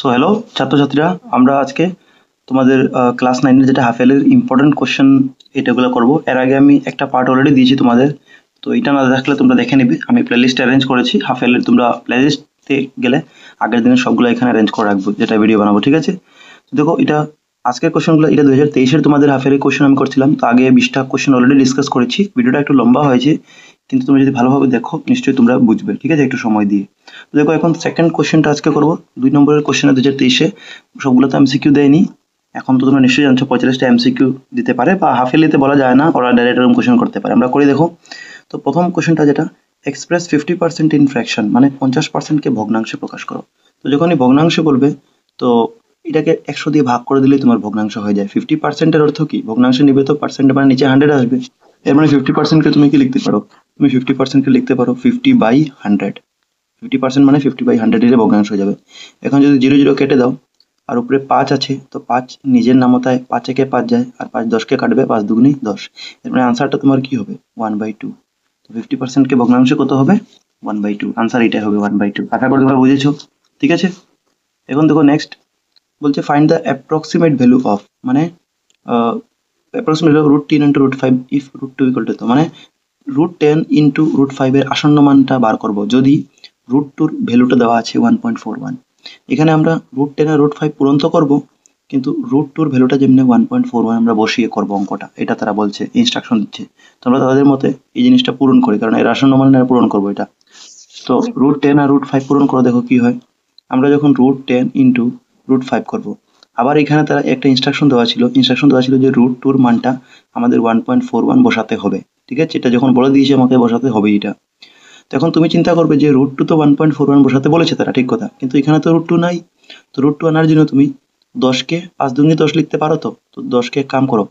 So hello ছাত্রছাত্রীরা, আমরা আজকে তোমাদের ক্লাস 9 এর যেটা হাফ ইয়ারলির ইম্পর্টেন্ট কোশ্চেন এটাগুলো করব। এর আগে আমি একটা পার্ট অলরেডি দিয়েছি তোমাদের, তো এটা না দেখলে তোমরা দেখে নিবে। আমি প্লেলিস্ট অ্যারেঞ্জ করেছি হাফ ইয়ারলির, তোমরা প্লেলিস্টে গেলে আগের দিনের সবগুলো এখানে অ্যারেঞ্জ করে রাখবো, যেটা ভিডিও বানাবো, ঠিক আছে? তো দেখো, এটা আজকের কোশ্চেনগুলো, এটা 2023-এর তোমাদের হাফ ইয়ারের কোশ্চেন আমি করছিলাম। তো আগে 20টা কোশ্চেন অলরেডি ডিসকাস করেছি, ভিডিওটা একটু লম্বা হয়েছে, কিন্তু তুমি যদি ভালোভাবে দেখো নিশ্চয়ই তোমরা বুঝবে, ঠিক আছে, একটু সময় দিয়ে। তো দেখো, এখন সেকেন্ড কোশ্চেনটা আজকে করবো। 2 নম্বরের কোশ্চেনে 2023-এ সবগুলো তো এমসিকিউ দেয়নি। এখন তো তোমরা নিশ্চয়ই জানছো 45টা এমসিকিউ দিতে পারে, বা হাফ ইয়ারলিতে বলা যায় না, ওরা ডাইরেক্ট এরকম কোশ্চেন করতে পারে। আমরা করে দেখো। তো প্রথম কোশ্চেনটা যেটা, এক্সপ্রেস 50% ইন ফ্র্যাকশন, মানে 50%কে ভগ্নাংশে প্রকাশ করো। তো যখনই ভগ্নাংশে বলবে, তো এটাকে 100 দিয়ে ভাগ করে দিলেই তোমার ভগ্নাংশ হয়ে যায়। 50%-এর অর্থ কি? ভগ্নাংশে নিবে তো পার্সেন্ট মানে নিচে 100 আসবে। এর মানে 50%-কে তুমি কি লিখতে পারো? তুমি 50%-কে লিখতে পারো 50/100। 50% মানে 50/100 এর ভগ্নাংশ হয়ে যাবে। এখন যদি 0 0 কেটে দাও, আর উপরে 5 আছে, তো 5 নিজের নামতায় 5 একে 5 যায়, আর 5 10-কে কাটবে, 5 দুগুনি 10। এর মানে আনসারটা তোমার কি হবে? 1/2। তো 50%-কে ভগ্নাংশে কত হবে? 1/2। আনসার এটাই হবে, 1/2। আশা করি তোমরা বুঝেছো, ঠিক আছে? এখন দেখো নেক্সট বলছে find the approximate value of, মানে অ্যাপ্রক্সিমেট ভ্যালু √10 × √5 ইফ √2 = তো মানে √10 × √5 এর আসন্ন মানটা বার করব যদি √2 এর ভ্যালুটা দেওয়া আছে 1.41। এখানে আমরা √10 আর √5 পূরণ তো করবো, কিন্তু √2 এর ভ্যালুটা যেমনি 1.41 আমরা বসিয়ে করবো অঙ্কটা, এটা তারা বলছে, ইনস্ট্রাকশন দিচ্ছে। তো আমরা তাদের মতে এই জিনিসটা পূরণ করি, কারণ এর আসন্ন মান পূরণ করবো এটা। তো √10 আর √5 পূরণ করে দেখো কি হয়। আমরা যখন √10 × √5 করব, আবার এখানে তারা একটা ইনস্ট্রাকশন দেওয়া ছিল যে √2 এর মানটা আমাদের 1.41 বসাতে হবে, ঠিক আছে? এটা যখন বলে দিয়েছে আমাকে বসাতে হবে এটা। তো এখন তুমি চিন্তা করবে যে √2 তো 1.41 বসাতে বলেছে তারা, ঠিক কথা, কিন্তু এখানে তো √2 নাই। তো √2 আনার জন্য তুমি 10-কে 5 দুগুনি 10 লিখতে পারো। তো 10-কে এক কাম করো,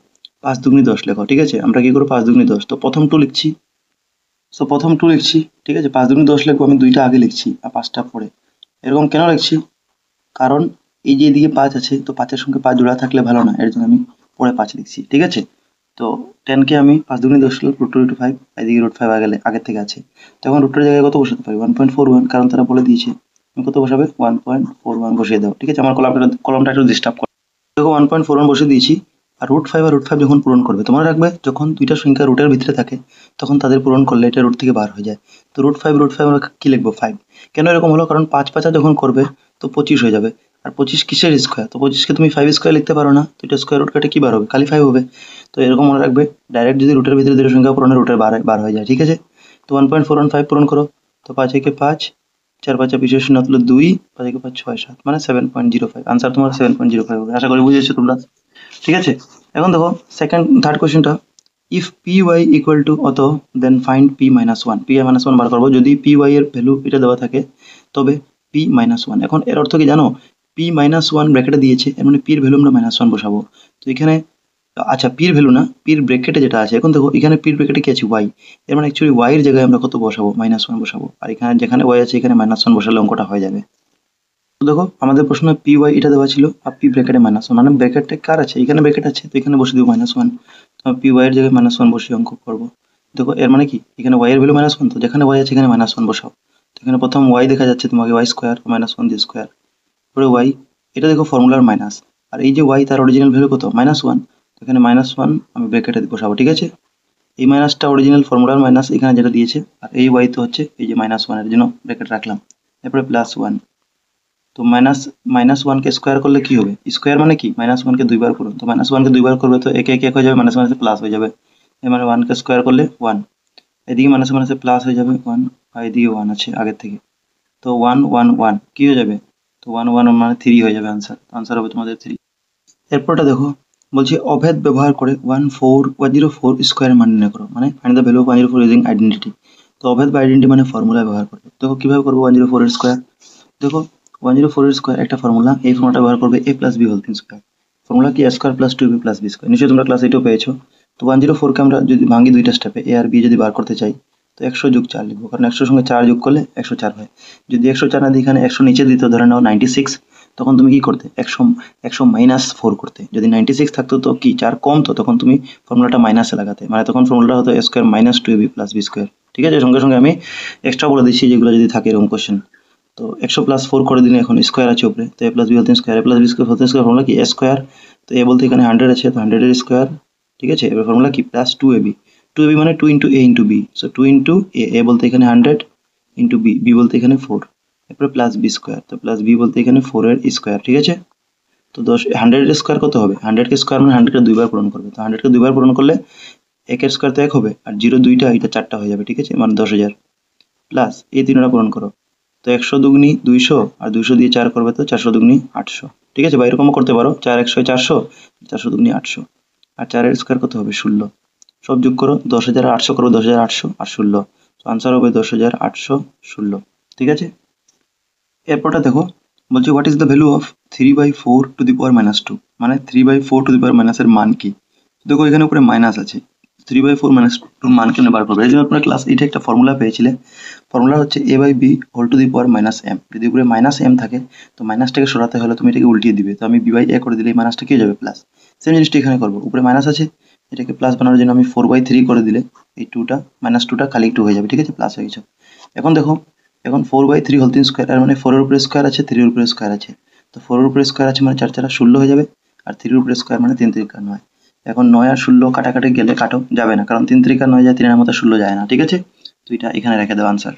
5 দুগুনি 10 লেখো, ঠিক আছে? আমরা কি করবো, 5 দুগুনি 10। তো প্রথম 2 লিখছি, প্রথম 2 লিখছি, ঠিক আছে? 5 দুগুনি 10 লিখবো, আমি 2টা আগে লিখছি আর 5টা পরে। এরকম কেন লিখছি? কারণ এই যে এদিকে 5 আছে, তো 5 এর সঙ্গে 5 জোড়া থাকলে ভালো না, এর জন্য আমি পরে 5 লিখছি, ঠিক আছে? তো 10-কে আমি 5 দুগুনি 10 লিখলাম, √2 × 5, এদিকে √5 আগের থেকে আছে। তখন √2 এর জায়গায় কত বসাতে পারি? 1.41, কারণ তারা বলে দিয়েছে। তুমি কত বসাবে? 1.41 বসিয়ে দাও, ঠিক আছে? আমার কলমটা একটু ডিস্টার্ব করে। দেখো 1.41 বসিয়ে দিয়েছি। আর √5 যখন পূরণ করবে, তোমরা রাখবে যখন দুইটা সংখ্যা রুটের ভিতরে থাকে, তখন তাদের পূরণ করলে এটা রুট থেকে বার হয়ে যায়। তো √5 আমরা কি লিখবো? 5। কেন এরকম হলো? কারণ 5 5 যখন করবে, তো 25 হয়ে যাবে। আর 25 কিসের স্কোয়ার? তো 25-কে তুমি 5 স্কোয়ার লিখতে পারো না, তো এটা স্কোয়ার রুট কাটে কি বার হবে? খালি 5 হবে। তো এরকম মনে রাখবে, ডাইরেক্ট যদি রুটের ভিতরে দুটো সংখ্যা পূরণে রুটের বার হয়ে যায়, ঠিক আছে? তো 1.415 পূরণ করো। তো 5 একে 5, 4 5 বিশেষ শূন্য তুলে 2, 5 একে 5 6 7, মানে 7.05। আনসার তোমার 7.05 হবে। আশা করি বুঝেছো তোমরা, ঠিক আছে? এখন দেখো থার্ড কোশ্চেনটা, if P Y equal to অত, দেন ফাইন্ড p-1। p-1 বার করবো যদি পি ওয়াই এর ভ্যালু এটা দেওয়া থাকে, তবে p-1। এখন এর অর্থ কি জানো? p-1 ব্র্যাকেটে দিয়েছে, এর মানে p এর ভ্যালু আমরা -1 বসাবো। তো এখানে, আচ্ছা, p এর ভ্যালু না, p এর ব্র্যাকেটে যেটা আছে, এখন দেখো এখানে p এর ব্র্যাকেটে কি আছে? y। এর মানে অ্যাকচুয়ালি y এর জায়গায় আমরা কত বসাবো? -1 বসাবো। আর এখানে যেখানে y আছে এখানে -1 বসালে অঙ্কটা হয়ে যাবে। তো দেখো আমাদের প্রশ্ন পি ওয়াই এটা দেওয়া ছিল, আর পি ব্র্যাকেটে -1, মানে ব্র্যাকেটটা কার আছে? এখানে ব্র্যাকেট আছে, তো এখানে বসে দিব -1। তো পি ওয়াই এর জায়গায় -1 বসিয়ে অঙ্ক করবো। দেখো এর মানে কি, এখানে ওয়াই এর ভ্যালু -1, তো যেখানে ওয়াই আছে এখানে -1 বসাও। তো এখানে প্রথম ওয়াই দেখা যাচ্ছে তোমাকে, ওয়াই স্কোয়ার -1 দিয়ে স্কোয়ার পরে ওয়াই, এটা দেখো ফর্মুলার মাইনাস। আর এই যে ওয়াই, তার অরিজিনাল ভ্যালু কত? -1। তো এখানে -1 আমি ব্র্যাকেটে বসাবো, ঠিক আছে? এই মাইনাসটা অরিজিনাল ফর্মুলার মাইনাস, এখানে যেটা দিয়েছে। আর এই ওয়াই তো হচ্ছে এই যে -1 এর জন্য ব্র্যাকেট রাখলাম। এরপরে +1। তো -1 কে স্কোয়ার করলে কি হবে? স্কোয়ার মানে কি? -1 কে দুইবার করুন। তো -1 কে দুইবার করবে, তো একে একে এক হয়ে যাবে, -1 প্লাস হয়ে যাবে। এর মানে 1 কে স্কোয়ার করলে 1। এদিকে -1 প্লাস হয়ে যাবে 1, আর এদিকে 1 আছে আগের থেকে। তো 1 1 1 কি হয়ে যাবে? তো 1 1 মানে 3 হয়ে যাবে আনসার। আনসার হবে তোমাদের 3। এরপরটা দেখো, বলছি অভেদ ব্যবহার করে 104 স্কোয়ার মান নির্ণয় করো, মানে find the value of 104 using identity. তো অভেদ বা আইডেন্টি মানে ফর্মুলা ব্যবহার করবে। দেখো কিভাবে করবো 104 এর স্কোয়ার। দেখো 104 এর স্কোয়ার একটা ফর্মুলা, এই ফর্মুলাটা ব্যবহার করবে a plus B whole square. Formula কি? a square plus 2b plus B square. নিশ্চয়ই তোমরা ক্লাস 8-এও পেয়েছো। তো 104 কে আমরা যদি ভাঙি দুইটা স্টেপে, a আর b যদি বার করতে চাই, তো 100 + 4 লিখবো, কারণ 100 এর সঙ্গে 4 যোগ করলে 104 হয়। যদি 104 না দিয়ে এখানে 100 নিচে দিত, ধরে নাও 96, তখন তুমি কি করতে? 100 -4 করতে। যদি 96 থাকতো, তো কি 4 কম, তো তখন তুমি ফর্মুলাটা মাইনাসে লাগাতে, মানে তখন ফর্মুলাটা হতো a square -2ab plus B square, ঠিক আছে? সঙ্গে সঙ্গে আমি এক্সট্রা বলে দিচ্ছি যেগুলো যদি থাকে এরকম কোশ্চেন। তো 100 প্লাস 4 করে দিলে এখন স্কোয়ার আছে উপরে, তো A plus B whole square, A plus B square whole square formula কি এ স্কোয়ার, তো এ বলতে এখানে 100 আছে, তো 100 এর স্কোয়ার, ঠিক আছে। এবার ফর্মুলা কি প্লাস 2ab, 2ab মানে 2 ইন্টু এ ইন্টু বি, সো 2 ইন্টু এ বলতে এখানে 100 ইন্টু বি, বি বলতে এখানে 4, এরপরে প্লাস বি স্কোয়ার, তো প্লাস বি বলতে এখানে 4 এর স্কোয়ার, ঠিক আছে। তো 100 এর স্কোয়ার কত হবে, 100 কে স্কোয়ার মানে 100 কে দুইবার পূরণ করবে, তো 100 কে দুইবার পূরণ করলে একের স্কোয়ার তো 1 হবে, আর 0 দুইটা, এটা 4টা হয়ে যাবে, ঠিক আছে, মানে 10,000 প্লাস এই তিনটা পূরণ করো, তো 100 দুগুনি 200, আর 200 দিয়ে 4 করবে তো 400 দুগুনি 800, ঠিক আছে, বা এরকমও করতে পারো 4 100 400, 400 দুগুনি 800, আর 4 এর স্কোয়ার কত হবে 16, সব যোগ করো 10,800 করো, 10,800 আর 16, তো আনসার হবে 10,816, ঠিক আছে। এরপরটা দেখো, বলছে what is the value of 3/4 two the power minus 2, মানে 3/4 টু দি পাওয়ার মাইনাসের মান কি। দেখো এখানে উপরে মাইনাস আছে, 3/4 মাইনাস টুর মান কেমনে বার করবে, এই জন্য আপনারা ক্লাস 8 একটা ফর্মুলা পেয়েছিলে, ফর্মুলা হচ্ছে a by B whole to the power minus M, যদি উপরে মাইনাস এম থাকে তো মাইনাসটাকে সরাতে হলে তুমি এটাকে উল্টিয়ে দিবে, তো আমি বি বাই এ করে দিলে এই মাইনাসটা কি হয়ে যাবে প্লাস, সেম জিনিসটা এখানে করবো, উপরে মাইনাস আছে, এটাকে প্লাস বানানোর জন্য আমি 4/3 করে দিলে এই টুটা মাইনাস টুটা খালি একটু হয়ে যাবে, ঠিক আছে, প্লাস হয়ে গেছে। এখন দেখো, এখন 4/3 হোল 3 স্কোয়ার, মানে 4 এর উপরে স্কোয়ার আছে, 3 এর উপরে স্কোয়ার আছে, তো 4 এর উপরে স্কোয়ার আছে মানে 4 4 16 হয়ে যাবে, আর 3 এর উপরে স্কোয়ার মানে 3 3 9। এখন 9 আর 16 কাটাকাটি গেলে কাটো যাবে না, কারণ 3 3 9 যায়, 3 এর মতো 16 যায় না, ঠিক আছে, তো এটা এখানে রেখে দেবো আনসার।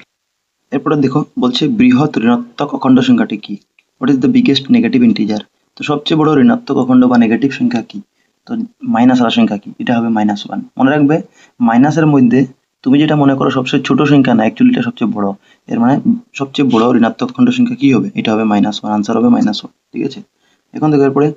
এরপরে দেখো বলছে বৃহৎ ঋণাত্মক অখণ্ড সংখ্যাটি কি, what is the biggest negative integer, তো সবচেয়ে বড় ঋণাত্মক অখণ্ড বা নেগেটিভ সংখ্যা কি, তো মাইনাস আলা সংখ্যা কি, এটা হবে -1। মনে রাখবে মাইনাসের মধ্যে তুমি যেটা মনে করো সবচেয়ে ছোট সংখ্যা না, অ্যাকচুয়ালি এটা সবচেয়ে বড়, এর মানে সবচেয়ে বড় ঋণাত্মক অখণ্ড সংখ্যা কি হবে, এটা হবে -1, আনসার হবে -1, ঠিক আছে। এখন দেখো এরপরে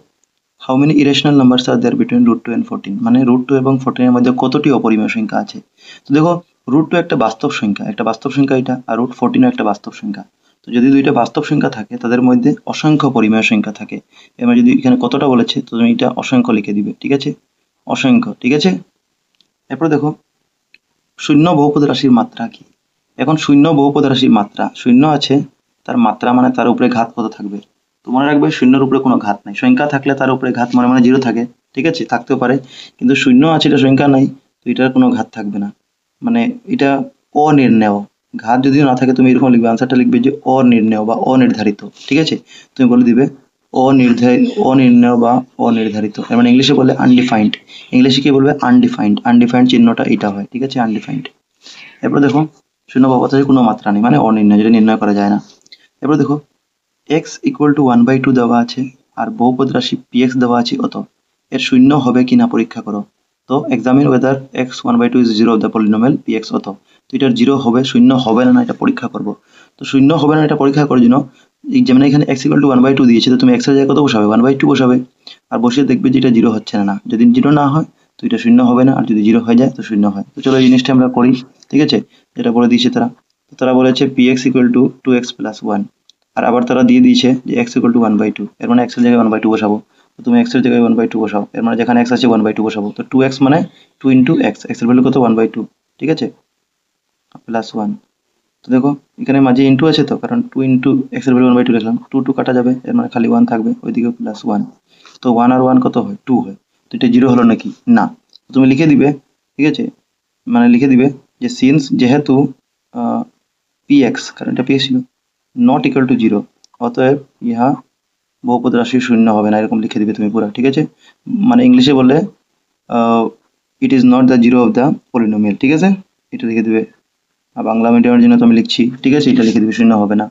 how many irrational numbers are there between √2 and 14, মানে √2 এবং 14 এর মধ্যে কতটি অপরিমেয় সংখ্যা আছে। তো দেখো √2 একটা বাস্তব সংখ্যা, এটা, আর √14 একটা বাস্তব সংখ্যা। তো যদি দুইটা বাস্তব সংখ্যা থাকে তাদের মধ্যে অসংখ্য পরিমেয় সংখ্যা থাকে, এবার যদি এখানে কতটা বলেছে তো তুমি এটা অসংখ্য লিখে দিবে, ঠিক আছে, অসংখ্য, ঠিক আছে। এরপর দেখো শূন্য বহুপদ রাশির মাত্রা কি, এখন শূন্য বহুপদ রাশির মাত্রা, শূন্য আছে তার মাত্রা মানে তার উপরে ঘাত কত থাকবে, তো মনে রাখবে শূন্যের উপরে কোনো ঘাত নাই, সংখ্যা থাকলে তার উপরে ঘাত মানে মানে জিরো থাকে, ঠিক আছে, থাকতেও পারে, কিন্তু শূন্য আছে এটা সংখ্যা নাই, তো এটার কোনো ঘাত থাকবে না, মানে এটা অনির্ণেয়, ঘাত যদিও না থাকে তুমি এরকম লিখবে, আনসারটা লিখবে যে অনির্ণেয় বা অনির্ধারিত, ঠিক আছে, তুমি বলে দিবে অনির্ণেয় বা অনির্ধারিত, এর মানে ইংলিশে বলে আনডিফাইন্ড, ইংলিশে কি বলবে আনডিফাইন্ড, আনডিফাইন্ড চিহ্নটা এটা হয়, ঠিক আছে, আনডিফাইন্ড। এরপর দেখো শূন্য বাবাতে কোনো মাত্রা নেই মানে অনির্ণয়, যেটা নির্ণয় করা যায় না। এরপর দেখো এক্স ইকুয়াল টু 1/2 দেওয়া আছে আর বহুপদ রাশি px দেওয়া আছে কত, এর শূন্য হবে কিনা পরীক্ষা করো, তো examine weather x 1/2 is zero of the polynomial px কত, তো এটার জিরো হবে শূন্য হবে না এটা পরীক্ষা করব, তো শূন্য হবে না এটা পরীক্ষা করার জন্য যেমন এখানে x ইকুয়াল টু 1/2 দিয়েছে, তো তুমি x এর জায়গায় কত বসাবে 1/2 বসাবে, আর বসিয়ে দেখবে যে এটা জিরো হচ্ছে না, যদি জিরো না হয় তো এটা শূন্য হবে না, আর যদি জিরো হয়ে যায় তো শূন্য হয়, তো চলো এই জিনিসটা আমরা করি, ঠিক আছে, যেটা বলে দিয়েছে তারা, তো তারা বলেছে px equal to 2x plus 1, আর আবার তারা দিয়ে দিয়েছে যে x ইকুয়াল টু 1/2, এর মানে x এর জায়গায় 1/2 বসাবো, তো তুমি x এর জায়গায় 1/2 বসাও, এর মানে যেখানে x আছে 1/2 বসাবো, তো 2x মানে 2 ইন্টু এক্স, এক্স এর ভ্যালু কত 1/2, ঠিক আছে, প্লাস 1, তো দেখো এখানে মাঝে ইন্টু আছে, তো কারণ 2 ইন্টু এক্স এর ভ্যালু 1/2 লিখলাম, 2 2 কাটা যাবে, এর মানে খালি 1 থাকবে, ওইদিকে প্লাস 1, তো 1 আর 1 কত হয় 2 হয়, তো এটা জিরো হলো নাকি না, তো তুমি লিখে দিবে, ঠিক আছে, মানে লিখে দিবে যে সিন্স যেহেতু px, কারণ এটা px ছিল, নট ইকুয়াল টু জিরো, অতএব ইহা বহুপদ রাশি শূন্য হবে না, এরকম লিখে দিবে তুমি পুরা, ঠিক আছে, মানে ইংলিশে বললে it is not the zero of the polynomial, ঠিক আছে, এটা লিখে দিবে, আর বাংলা মিডিয়ামের জন্য তো আমি লিখছি, ঠিক আছে, এটা লিখে দিবে শূন্য হবে না।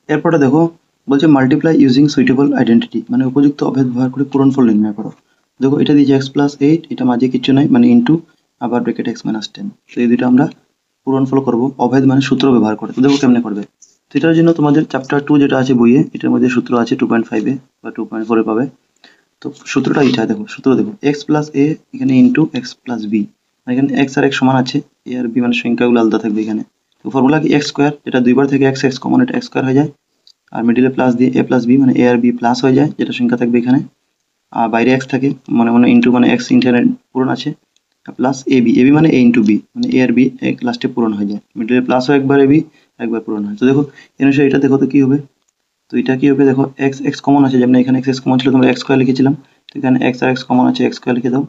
এরপরে দেখো বলছে মাল্টিপ্লাই ইউজিং সুইটেবল আইডেন্টিটি, মানে উপযুক্ত অভেদ ব্যবহার করে পূরণফল নির্ণয় করো, দেখো এটা দিয়েছে x+8, এটা মাঝে কিছু নাই মানে ইন্টু আবার ব্র্যাকেট x-10, তো এই দুটো আমরা পূরণফল করব অভেদ মানে সূত্র ব্যবহার করে, তো দেখো কেমনে করবে, তো এটার জন্য তোমাদের চ্যাপ্টার 2 যেটা আছে বইয়ে, এটার মধ্যে সূত্র আছে 2.5 এ বা 2.4 এ পাবে, তো সূত্রটা এটা দেখো, সূত্র দেখো x প্লাস এ এখানে ইন্টু এক্স প্লাস বি, এখানে এক্স আর এক্স সমান আছে, এ আর বি মানে সংখ্যাগুলো আলাদা থাকবে এখানে, তো ফর্মুলা কি এক্স স্কোয়ার, যেটা দুইবার থেকে এক্স এক্স কমন, এটা এক্স স্কোয়ার হয়ে যায়, আর মিডিলে প্লাস দিয়ে এ প্লাস বি মানে এ আর বি প্লাস হয়ে যায়, যেটা সংখ্যা থাকবে এখানে, আর বাইরে এক্স থাকে মনে মনে ইন্টু মানে এক্স ইন্টারনেট পূরণ আছে, plus A B, A B মানে এ ইন্টু বি মানে এ আর বি এক লাস্টে পূরণ হয়ে যায়, মিডিলে প্লাস হয় একবার, এ বি একবার পূরণ হয়, তো দেখো এর অনুসারে এটা দেখো তো কি হবে, তো এটা কি হবে দেখো এক্স এক্স কমন আছে, যেমন এখানে এক্স এক্স কমন ছিল তোমরা এক্স স্কোয়ার লিখেছিলাম, তো এখানে এক্স আর এক্স কমন আছে, এক্স স্কোয়ার লিখে দাও,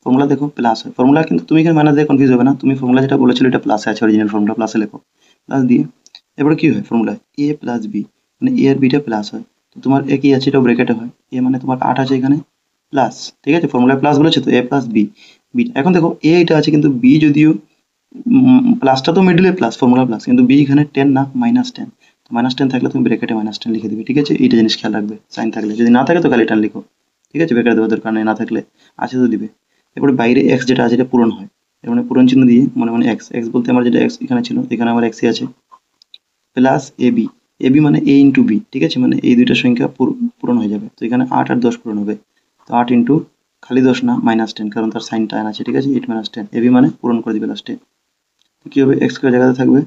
ফর্মুলা দেখো প্লাস হয়, ফর্মুলা কিন্তু তুমি এখানে মাইনাস দিয়ে কনফিউজ হবে না, তুমি ফর্মুলা যেটা বলেছিল এটা প্লাসে আছে, অরিজিনাল ফর্মুলা প্লাসে লেখো, প্লাস দিয়ে এবারে কি হয় ফর্মুলা এ প্লাস বি, মানে এ আর বিটা প্লাস হয়, তো তোমার এ কি আছে, এটাও ব্র্যাকেটে হয়, এ মানে তোমার 8 আছে এখানে প্লাস, ঠিক আছে, ফর্মুলায় প্লাস বলেছে তো এ প্লাস বি, বি এখন দেখো এ এটা আছে কিন্তু বি যদিও প্লাসটা তো মিডলে প্লাস ফর্মুলা প্লাস, কিন্তু বি এখানে 10 না -10, তো -10 থাকলে তুমি ব্র্যাকেটে -10 লিখে দিবে, ঠিক আছে, এইটা জিনিস খেয়াল রাখবে, সাইন থাকলে, যদি না থাকে তো খালি টান লিখো, ঠিক আছে, ব্র্যাকেটে দেওয়ার দরকার নেই, না থাকলে আছে তো দিবে। এরপরে বাইরে এক্স যেটা আছে এটা পূরণ হয়, এর মানে পূরণ চিহ্ন দিয়ে মনে মনে এক্স, এক্স বলতে আমার যেটা এক্স এখানে ছিল এখানে আমার এক্সই আছে, প্লাস এবি, এবি মানে এ ইন্টু বি, ঠিক আছে, মানে এই দুইটা সংখ্যা পূরণ হয়ে যাবে, তো এখানে 8 আর 10 পূরণ হবে, তো 8 ইন্টু খালি 10 না -10, কারণ তার সাইন টাইন আছে, ঠিক আছে, 8 - 10, এবি মানে পূরণ করে দিবে লাস্টে, তো কি হবে এক্স স্কোয়ার জায়গাতে থাকবে,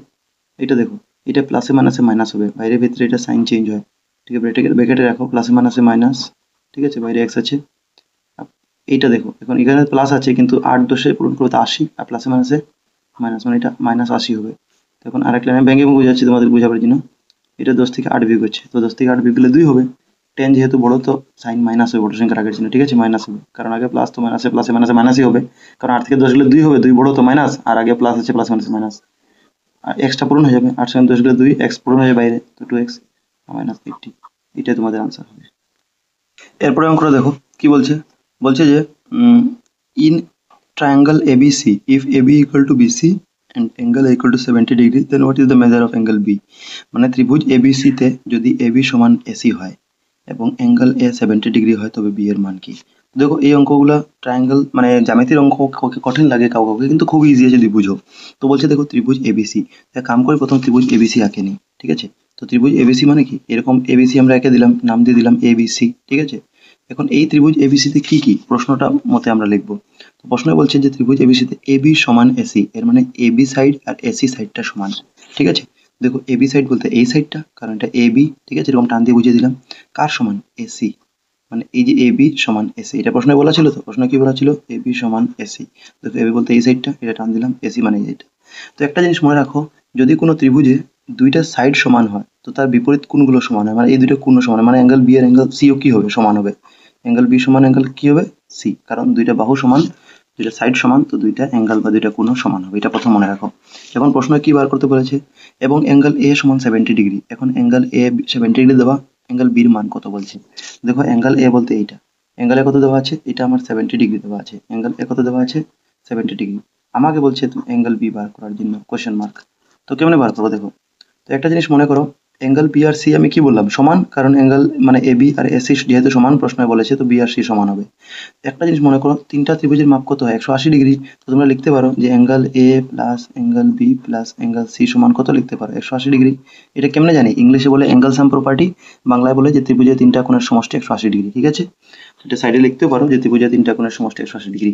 এটা দেখো এটা প্লাসে মাইনাসে মাইনাস হবে, বাইরের ভিতরে এটা সাইন চেঞ্জ হয়, ঠিক আছে, এটাকে ব্র্যাকেটে রাখো, প্লাসে মাইনাসে মাইনাস, ঠিক আছে, বাইরে এক্স আছে, এইটা দেখো এখন এখানে প্লাস আছে কিন্তু 8 10 পূরণ করবে তো 80, আর প্লাসে মাইনাসে মাইনাস, মানে এটা -80 হবে, তখন আরেক লাইনে ভেঙে বোঝাচ্ছি তোমাদের বোঝাবার জন্য, এটা 10 থেকে 8 বিয়োগ হচ্ছে, তো 10 থেকে 8 বিয়োগ করলে 2 হবে, 10 যেহেতু বড় তো সাইন মাইনাস হবে, বড় সংখ্যার আগের জন্য, ঠিক আছে, মাইনাস হবে, কারণ আগে প্লাস তো মাইনাসে প্লাসে মাইনাসে মাইনাসই হবে, কারণ 8 থেকে 10 গেলে 2 হবে, 2 বড় তো মাইনাস, আর আগে প্লাস আছে প্লাস মাইনাস মাইনাস, আর এক্সটা পূরণ হয়ে যাবে, 8 সঙ্গে 10 গেলে 2, এক্স পূরণ হয়ে যাবে বাইরে, তো 2x -80, এটাই তোমাদের আনসার হবে। এরপরে অঙ্কটা দেখো কি বলছে, বলছে যে in triangle ABC, if AB equal to BC and angle A equal to 70 degree, then what is the measure of angle B? মানে ত্রিভুজ ABC তে যদি AB সমান AC হয় এবং অ্যাঙ্গেল A 70 ডিগ্রি হয় তবে B এর মান কি? দেখো এই অঙ্কগুলো ট্রায়াঙ্গেল মানে জ্যামিতির অঙ্ক কঠিন লাগে কাউকে, কিন্তু খুব ইজি যদি বুঝো, তো বলছে দেখো ত্রিভুজ ABC, কাম করে প্রথম ত্রিভুজ ABC আঁকে নি, ঠিক আছে, তো ত্রিভুজ ABC মানে কি, এরকম ABC আমরা এঁকে দিলাম, নাম দিয়ে দিলাম ABC, ঠিক আছে, এখন এই ত্রিভুজ ABC তে কি কি প্রশ্নটা মতে আমরা লিখবো, তো প্রশ্নে বলছে যে ত্রিভুজ ABC তে AB সমান AC, এর মানে AB সাইড আর AC সাইডটা সমান, ঠিক আছে, দেখো AB সাইড বলতে এই সাইডটা, কারণ এটা AB, ঠিক আছে, এরকম টান দিয়ে বুঝিয়ে দিলাম, কার সমান AC, মানে এই যে AB সমান AC, এটা প্রশ্নে বলা ছিল, তো প্রশ্ন কি বলা ছিল AB সমান AC, দেখো AB বলতে এই সাইডটা, এটা টান দিলাম, AC মানে এইটা, তো একটা জিনিস মনে রাখো, যদি কোনো ত্রিভুজে দুইটা সাইড সমান হয় তো তার বিপরীত কোণগুলো সমান হয়, মানে এই দুইটা কোণ সমান হয়, মানে অ্যাঙ্গেল বি আর অ্যাঙ্গেল সিও কি হবে সমান হবে, অ্যাঙ্গেল বি সমান অ্যাঙ্গেল কি হবে সি, কারণ দুইটা বাহু সমান, দুইটা সাইড সমান, তো দুইটা অ্যাঙ্গেল বা দুইটা কোণ সমান হবে, এটা প্রথম মনে রাখো। এখন প্রশ্ন কি বার করতে বলেছে, এবং অ্যাঙ্গেল এ সমান 70 ডিগ্রি, এখন অ্যাঙ্গেল এ 70 ডিগ্রি দেওয়া, অ্যাঙ্গেল বির মান কত বলছে, দেখো অ্যাঙ্গেল এ বলতে এইটা, অ্যাঙ্গেল এ কত দেওয়া আছে, এটা আমার 70 ডিগ্রি দেওয়া আছে, অ্যাঙ্গেল এ কত দেওয়া আছে 70 ডিগ্রি, আমাকে বলছে তুমি অ্যাঙ্গেল বি বার করার জন্য কোশ্চেন মার্ক, তো কেমনে বার করবো দেখো, তো একটা জিনিস মনে করো, অ্যাঙ্গেল বি আর সি আমি কি বললাম সমান, কারণ অ্যাঙ্গেল মানে এ বি আর এসি যেহেতু সমান প্রশ্নে বলেছে তো বি আর সি সমান হবে। একটা জিনিস মনে করো তিনটা ত্রিভুজের মাপ কত হয় 180 ডিগ্রি, তো তোমরা লিখতে পারো যে angle A plus angle B plus angle C সমান কত লিখতে পারো 180 ডিগ্রি, এটা কেমনে জানি, ইংলিশে বলে অ্যাঙ্গেল সাম প্রপার্টি, বাংলায় বলে যে ত্রিভুজের তিনটা কোণের সমষ্টি 180 ডিগ্রি, ঠিক আছে, এটা সাইডে লিখতেও পারো যে ত্রিভুজের তিনটা কোণের সমষ্টি 180 ডিগ্রি।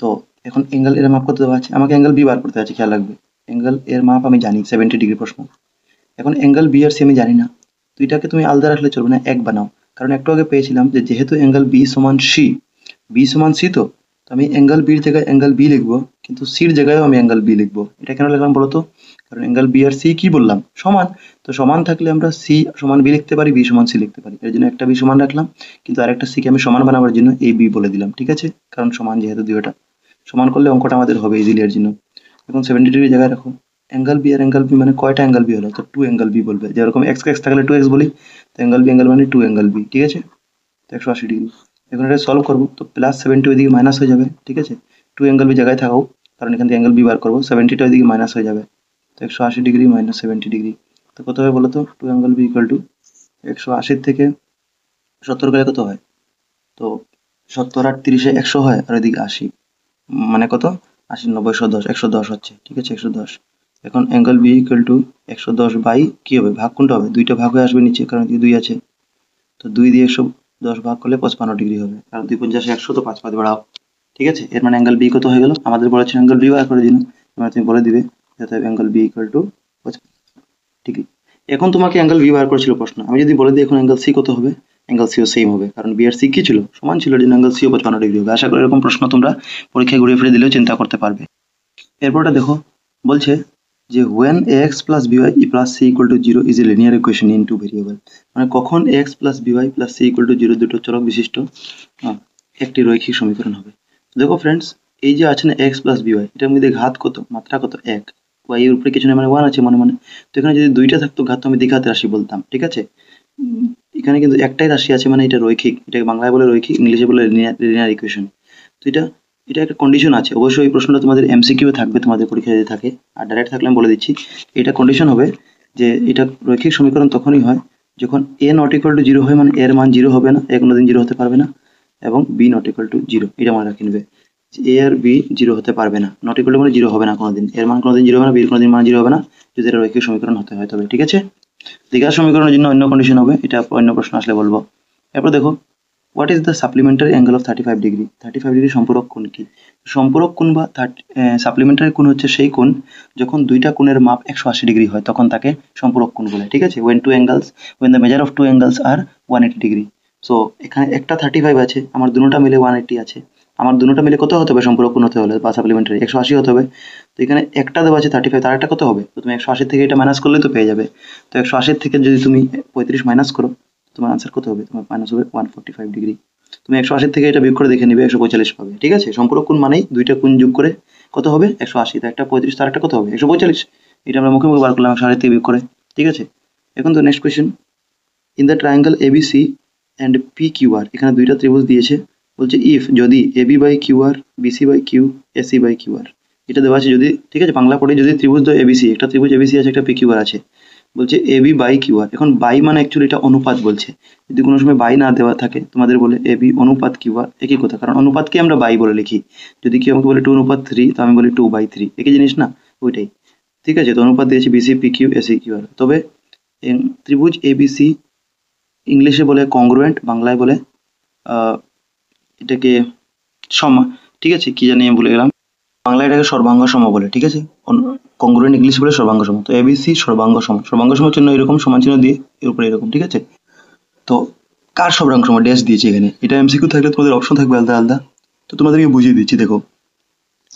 তো এখন অ্যাঙ্গেল এর মাপ কত দেওয়া আছে, আমাকে অ্যাঙ্গেল বি বার করতে আছে, খেয়াল রাখবে অ্যাঙ্গেল এর মাপ আমি জানি 70 ডিগ্রি প্রশ্ন, এখন অ্যাঙ্গেল বি আর সি আমি জানি না, তো এটাকে তুমি আলাদা রাখলে চলবে না, এক বানাও, কারণ একটু আগে পেয়েছিলাম যে যেহেতু অ্যাঙ্গেল বি সমান সি, বি সমান সি, তো আমি অ্যাঙ্গেল বির জায়গায় অ্যাঙ্গেল বি লিখবো, কিন্তু সির জায়গায়ও আমি অ্যাঙ্গেল বি লিখবো, এটা কেন লিখলাম বলো তো, কারণ অ্যাঙ্গেল বি আর সি কি বললাম সমান, তো সমান থাকলে আমরা সি সমান বি লিখতে পারি, বি সমান সি লিখতে পারি, এর জন্য একটা বি সমান রাখলাম, কিন্তু আরেকটা সি কে আমি সমান বানাবার জন্য এই বি বলে দিলাম, ঠিক আছে, কারণ সমান যেহেতু দুইটা সমান করলে অঙ্কটা আমাদের হবে ইজিলি, এর জন্য এখন 70 ডিগ্রি জায়গায় রাখো, অ্যাঙ্গেল বি আর অ্যাঙ্গেল বি মানে কয়টা অ্যাঙ্গেল বি হলো, তো 2 অ্যাঙ্গেল বি বলবে, যেরকম এক্স এক্স থাকলে 2x বলি, তো অ্যাঙ্গেল মানে 2 অ্যাঙ্গেল বি, ঠিক আছে, তো 180 ডিগ্রি, এখন এটা সলভ করবো তো প্লাস 70 ওইদিকে মাইনাস হয়ে যাবে, ঠিক আছে, 2 অ্যাঙ্গেল বি জায়গায় থাকো, কারণ এখান থেকে অ্যাঙ্গেল বি বার করবো, 70টা ওইদিকে মাইনাস হয়ে যাবে, তো 180 ডিগ্রি মাইনাস 70 ডিগ্রি, তো কত হবে বলো তো, 2 অ্যাঙ্গেল বি ইকুয়াল টু 180 থেকে 70 গেলে কত হয়, তো 70 আর 30-এ 100 হয়, আর ওইদিকে 80, মানে কত 80 90 110, 110 হচ্ছে, ঠিক আছে 110, এখন angle B equal to 110 by কি হবে, ভাগ কোনটা হবে, দুইটা ভাগ হয়ে আসবে নিচে, কারণ এদিকে 2 আছে, তো 2 দিয়ে 110 ভাগ করলে 55 ডিগ্রি হবে, কারণ 2 50 100, তো 5 5 বাড়াও, ঠিক আছে, এর মানে অ্যাঙ্গেল বি কত হয়ে গেল, আমাদের বলেছে অ্যাঙ্গেল বি বার করে দিন, এবার তুমি বলে দিবে যাতে অ্যাঙ্গেল বি ইকুয়াল টু, ঠিক আছে, এখন তোমাকে অ্যাঙ্গেল বি বার করেছিল প্রশ্ন, আমি যদি বলে দিই এখন অ্যাঙ্গেল সি কত হবে, অ্যাঙ্গেল সিও সেম হবে, কারণ বি আর সি কি ছিল সমান ছিল, এর জন্য অ্যাঙ্গেল সিও 55 ডিগ্রি হবে। আশা করি এরকম প্রশ্ন তোমরা পরীক্ষায় ঘুরে ফিরে দিলেও চিন্তা করতে পারবে। এরপরটা দেখো বলছে যে when ax plus by plus c equal to 0 is a linear equation in two variable, মানে কখন x plus by plus c equal to 0 দুটো চলক বিশিষ্ট একটি রৈখিক সমীকরণ হবে। দেখো ফ্রেন্ডস, এই যে আছে না x plus by, এটার মধ্যে ঘাত কত, মাত্রা কত 1, ওয়াই এর উপরে কিছু নেই মানে 1 আছে মনে মনে। তো এখানে যদি 2টা থাকতো ঘাত তো আমি দ্বিঘাত রাশি বলতাম, ঠিক আছে? এখানে কিন্তু একটাই রাশি আছে মানে এটা রৈখিক, এটাকে বাংলায় বলে রৈখিক, ইংলিশে বলে লিনিয়ার ইকুয়েশন। তো এটা একটা কন্ডিশন আছে, অবশ্যই এই প্রশ্নটা তোমাদের এমসিকিউ থাকবে তোমাদের পরীক্ষায় যদি থাকে, আর ডাইরেক্ট থাকলে আমি বলে দিচ্ছি। এটা কন্ডিশন হবে যে এটা রৈখিক সমীকরণ তখনই হয় যখন এ নট ইকুয়াল টু 0 হয়, মানে এর মান 0 হবে না, এ কোনোদিন 0 হতে পারবে না, এবং বি নট ইকুয়াল টু 0, এটা মনে রাখে নেবে। এ আর বি 0 হতে পারবে না, নট ইকুয়াল টু মানে 0 হবে না কোনোদিন, এর মান কোনোদিন 0 হবে না, বির কোনোদিন মান 0 হবে না, যদি এটা রৈখিক সমীকরণ হতে হয় তবে, ঠিক আছে? দ্বিঘাত সমীকরণের জন্য অন্য কন্ডিশন হবে, এটা অন্য প্রশ্ন আসলে বলবো। এরপর দেখো, what is the supplementary angle of 35 degree? 35 degree সম্পূরক কোণ কি? সম্পূরক কোণ বা সাপ্লিমেন্টারি কোণ হচ্ছে সেই কোণ যখন দুইটা কোণের মাপ 180 ডিগ্রি হয় তখন তাকে সম্পূরক কোণ বলে, ঠিক আছে? when the measure of two angles are 180 degree. So এখানে একটা 35 আছে, আমার দুটোটা মিলে 180 আছে, আমার দুটোটা মিলে কত হতে হবে সম্পূরক কোণ হতে হলে বা সাপ্লিমেন্টারি? 180 হতে হবে। তো এখানে একটা দেওয়া আছে 35, তার একটা কত হবে? তো তুমি 180 থেকে এটা মাইনাস করলেই তো পেয়ে যাবে। তো 180 থেকে যদি তুমি 35 মাইনাস করো, তোমার আনসার কত হবে? তোমার মাইনাস হবে 145 ডিগ্রি। তুমি 180 থেকে এটা বিয়োগ করে দেখে নিবে, 145 পাবে, ঠিক আছে? সম্পূরক কোণ মানেই দুইটা কোণ যোগ করে কত হবে? 180। তো একটা 35, তার একটা কত হবে? 145। এটা আমরা মুখে মুখে বার করলাম 180 থেকে বিয়োগ করে, ঠিক আছে? এখন তো next question, in the triangle ABC and P Q R, এখানে দুইটা ত্রিভুজ দিয়েছে, বলছে ইফ যদি AB by Q R, BC by Q, AC by Q R, এটা দেওয়া আছে যদি, ঠিক আছে? বাংলা পড়ে, যদি ত্রিভুজ এবিসি, একটা ত্রিভুজ এবিসি আছে, একটা পি কিউ আর আছে, বলছে এবি বাই কিউ আর। এখন বাই মানে অ্যাকচুয়ালি এটা অনুপাত বলছে, যদি কোনো সময় বাই না দেওয়া থাকে তোমাদের বলে এবি অনুপাত কিউ আর, একই কথা, কারণ অনুপাতকে আমরা বাই বলে লিখি। যদি কেউ আমাকে বলে 2:3 তো আমি বলি 2/3, একই জিনিস না, ওইটাই, ঠিক আছে? তো অনুপাত দিয়েছে BC P Q AC Q R. তবে ত্রিভুজ এবিসি ইংলিশে বলে কংগ্রুয়েন্ট, বাংলায় বলে এটাকে সম, ঠিক আছে? কি জানি আমি ভুলে গেলাম, বাংলায় এটাকে সর্বাঙ্গ সম বলে, ঠিক আছে? কংগ্রুয়েন্ট ইংলিশ বলে সর্বাঙ্গ সম। তো এবিসি সর্বাঙ্গ সম, সর্বাঙ্গ সমের জন্য এরকম সমান চিহ্ন দিয়ে এর উপরে এরকম, ঠিক আছে? তো কার সর্বাঙ্গ সম ড্যাশ দিয়েছে এখানে, এটা এমসিকিউ থাকলে তোমাদের অপশন থাকবে আলাদা আলাদা, তো তোমাদেরকে বুঝিয়ে দিচ্ছি। দেখো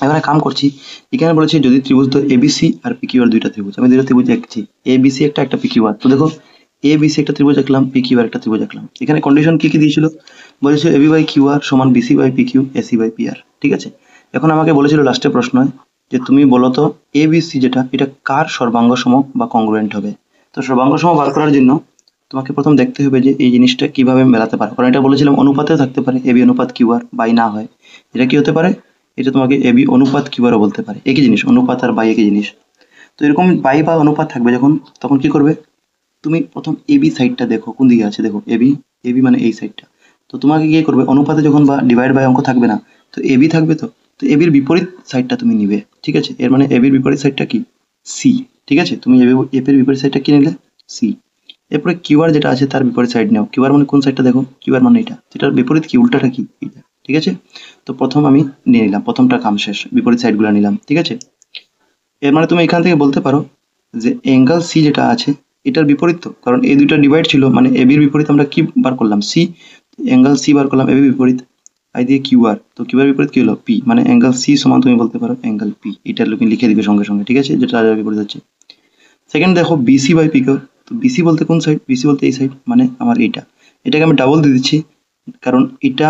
এখানে কাম করছি, এখানে বলেছে যদি ত্রিভুজ তো এবিসি আর পিকিউ আর দুইটা ত্রিভুজ, আমি দুইটা ত্রিভুজ দেখছি, এবিসি একটা, একটা পিকিউ আর। তো দেখো এবিসি একটা ত্রিভুজ আঁকলাম, পিকিউ আর একটা ত্রিভুজ আঁকলাম। এখানে কন্ডিশন কি কি দিয়েছিল? বলেছিল এবি বাই কিউ আর সমান BC by PQ AC by P R, ঠিক আছে? এখন আমাকে বলেছিল লাস্টের প্রশ্নয় যে তুমি বলো তো এবিসি যেটা, এটা কার সর্বাঙ্গ সম বা কংগ্রুয়েন্ট হবে? তো সর্বাঙ্গ সম বার করার জন্য তোমাকে প্রথম দেখতে হবে যে এই জিনিসটা কিভাবে মেলাতে পারো, কারণ এটা বলেছিলাম অনুপাতেও থাকতে পারে, এবি অনুপাত কিউ আর, বাই না হয়, এটা কি হতে পারে? এটা তোমাকে এবি অনুপাত কিউ আরও বলতে পারে, একই জিনিস, অনুপাত আর বাই একই জিনিস। তো এরকম বাই বা অনুপাত থাকবে যখন, তখন কি করবে? তুমি প্রথম এবি সাইডটা দেখো কোন দিকে আছে, দেখো এবি, এবি মানে এই সাইডটা। তো তোমাকে কি করবে, অনুপাতে যখন বা ডিভাইড বাই অঙ্ক থাকবে না, তো এবি থাকবে, তো তো এবির বিপরীত সাইডটা তুমি নিবে, ঠিক আছে? এর মানে এবির বিপরীত সাইডটা কি? সি, ঠিক আছে? তুমি এবির বিপরীত সাইডটা কি নিলে? সি। এরপরে কিউআর যেটা আছে তার বিপরীত সাইড নাও, কিউআর মানে কোন সাইডটা দেখো, কিউআর মানে এটা, যেটার বিপরীত কি, উল্টাটা কি, এটা, ঠিক আছে? তো প্রথম আমি নিয়ে নিলাম, প্রথমটা কাম শেষ, বিপরীত সাইডগুলো নিলাম, ঠিক আছে? এর মানে তুমি এখান থেকে বলতে পারো যে অ্যাঙ্গেল সি যেটা আছে এটার বিপরীত, তো কারণ এই দুইটা ডিভাইড ছিল, মানে এবির বিপরীত আমরা কি বার করলাম? সি। অ্যাঙ্গেল সি বার করলাম, এবি বিপরীত আই দিয়ে কিউআর, তো কিউআর বিপরীত কি হলো? পি, মানে অ্যাঙ্গেল সি সমান তুমি বলতে পারো অ্যাঙ্গেল পি, এটা তুমি লিখে দিবে সঙ্গে সঙ্গে, ঠিক আছে? যেটা বিপরীত হচ্ছে। সেকেন্ড দেখো বিসি বাই পি কিউ, তো বিসি বলতে কোন সাইড? বিসি বলতে এই সাইড, মানে আমার এইটা, এটাকে আমি ডাবল দিয়ে দিচ্ছি, কারণ এটা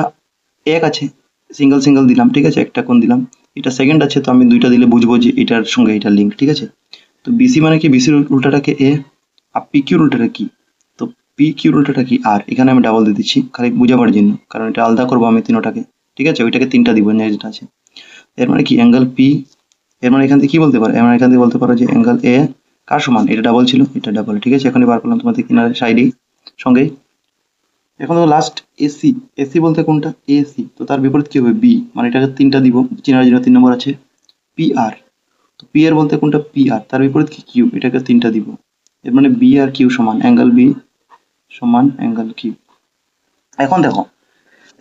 এক আছে, সিঙ্গেল সিঙ্গেল দিলাম, ঠিক আছে? একটা কোণ দিলাম, এটা সেকেন্ড আছে, তো আমি দুইটা দিলে বুঝবো যে এটার সঙ্গে এটার লিঙ্ক, ঠিক আছে? তো বিসি মানে কি, বিসির উল্টাটাকে এ, আর পি কিউর উল্টাটা কি? তো পি কিউর উল্টাটা কি? আর। এখানে আমি ডাবল দিয়ে দিচ্ছি খালি বুঝাবার জন্য, কারণ এটা আলাদা করবো আমি তিনোটাকে, ঠিক আছে? ওইটাকে তিনটা দিব না যেটা আছে। এর মানে কি অ্যাঙ্গেল পি, এর মানে এখান থেকে কি বলতে পারো? এর মানে এখান থেকে বলতে পারো যে অ্যাঙ্গেল এ কার সমান? এটা ডাবল ছিল, এটা ডাবল, ঠিক আছে? এখনই বার করলাম তোমাদের কিনারে সাইডেই সঙ্গেই। এখন তো লাস্ট এসি, এসি বলতে কোনটা? এসি, তো তার বিপরীত কি হবে? বি, মানে এটাকে তিনটা দিব, চেনার জন্য 3 নম্বর আছে। পি আর, তো পি আর বলতে কোনটা? পি আর, তার বিপরীত কি? কিউ, এটাকে তিনটা দিব, এর মানে বি আর কিউ সমান অ্যাঙ্গেল বি সমান অ্যাঙ্গেল কিউ। এখন দেখো,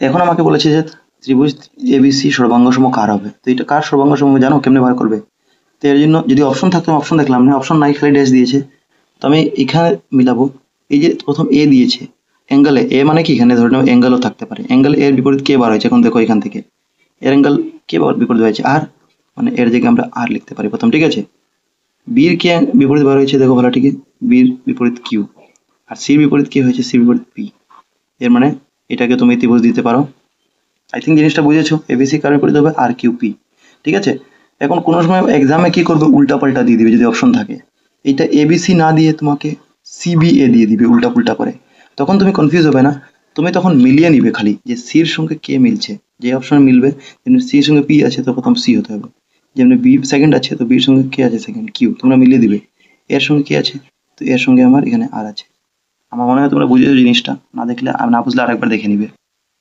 এখন আমাকে বলেছে যে ত্রিভুজ এবিসি সর্বাঙ্গসম কার হবে? তো এটা কার সর্বাঙ্গসম জানো কেমনে বার করবে? তো এর জন্য যদি অপশন থাকতো, অপশন দেখলাম না, অপশন নাই, খালি ড্যাশ দিয়েছে, তো আমি এখানে মিলাবো। এই যে প্রথম এ দিয়েছে, অ্যাঙ্গেলে এ মানে কি, এখানে ধরে নাও অ্যাঙ্গেলও থাকতে পারে, অ্যাঙ্গেল এর বিপরীত কে বার হয়েছে? এখন দেখো এখান থেকে এর অ্যাঙ্গেল কে বিপরীত হয়েছে? আর, মানে এর জায়গায় আমরা আর লিখতে পারি প্রথম, ঠিক আছে? বির কে বিপরীত বার হয়েছে, দেখো ভালো, ঠিক আছে? বির বিপরীত কিউ, আর সির বিপরীত কি হয়েছে? সির বিপরীত পি। এর মানে এটাকে তুমি ত্রিভুজ দিতে পারো। আই থিঙ্ক জিনিসটা বুঝেছো, এবিসি কার বিপরীত হবে? আর কিউ পি, ঠিক আছে? এখন কোনো সময় এক্সামে কি করবে, উল্টা পাল্টা দিয়ে দিবে যদি অপশন থাকে, এটা এবিসি না দিয়ে তোমাকে সিবিএ দিয়ে দিবে উল্টা পুল্টা করে, তখন তুমি কনফিউজ হবে না, তুমি তখন মিলিয়ে নিবে খালি যে সির সঙ্গে কে মিলছে, যে অপশন মিলবে, যেমন সির সঙ্গে পি আছে তো প্রথম সি হতে হবে, যেমন বি সেকেন্ড আছে তো বির সঙ্গে কে আছে সেকেন্ড কিউ, তোমরা মিলিয়ে দিবে। এর সঙ্গে কে আছে, তো এর সঙ্গে আমার এখানে আর আছে। আমার মনে হয় তোমরা বুঝেছো জিনিসটা, না দেখলে না বুঝলে আরেকবার দেখে নিবে।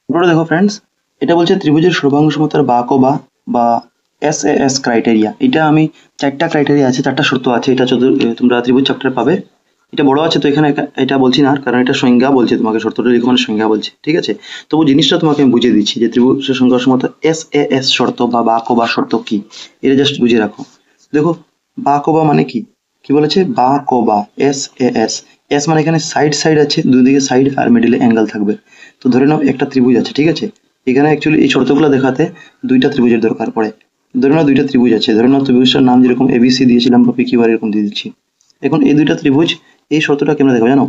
এরপরে দেখো ফ্রেন্ডস, এটা বলছে ত্রিভুজের সর্বাঙ্গ সমতার বাকো বা এস এ এস ক্রাইটেরিয়া। এটা আমি চারটা ক্রাইটেরিয়া আছে, চারটা শর্ত আছে, এটা তোমরা ত্রিভুজ চ্যাপ্টার পাবে। এটা বড় আছে তো এখানে এটা বলছি না, কারণ এটা সংজ্ঞা বলছে, তোমাকে শর্তটা লিখো মানে সংজ্ঞা বলছে, ঠিক আছে। তবু জিনিসটা তোমাকে আমি বুঝিয়ে দিচ্ছি যে ত্রিভুজের সংজ্ঞা সমতা এস এ এস শর্ত বা বাকো বা শর্ত কি, এটা জাস্ট বুঝে রাখো। দেখো বাকো বা মানে কি, কি বলেছে, বাকো বা এস এ এস, এস মানে এখানে সাইড সাইড আছে, দুদিকে সাইড আর মিডিলে অ্যাঙ্গেল থাকবে। তো ধরে নাও একটা ত্রিভুজ আছে, ঠিক আছে, এখানে অ্যাকচুয়ালি এই শর্তগুলো দেখাতে দুইটা ত্রিভুজের দরকার পড়ে। ধরে নাও দুইটা ত্রিভুজ আছে, ধরে নাও ত্রিভুজটার নাম যেরকম এবিসি দিয়েছিলাম বা পিকিউআর এরকম দিয়ে দিচ্ছি। এখন এই দুইটা ত্রিভুজ, এই শর্তটা কেমন দেখো জানো,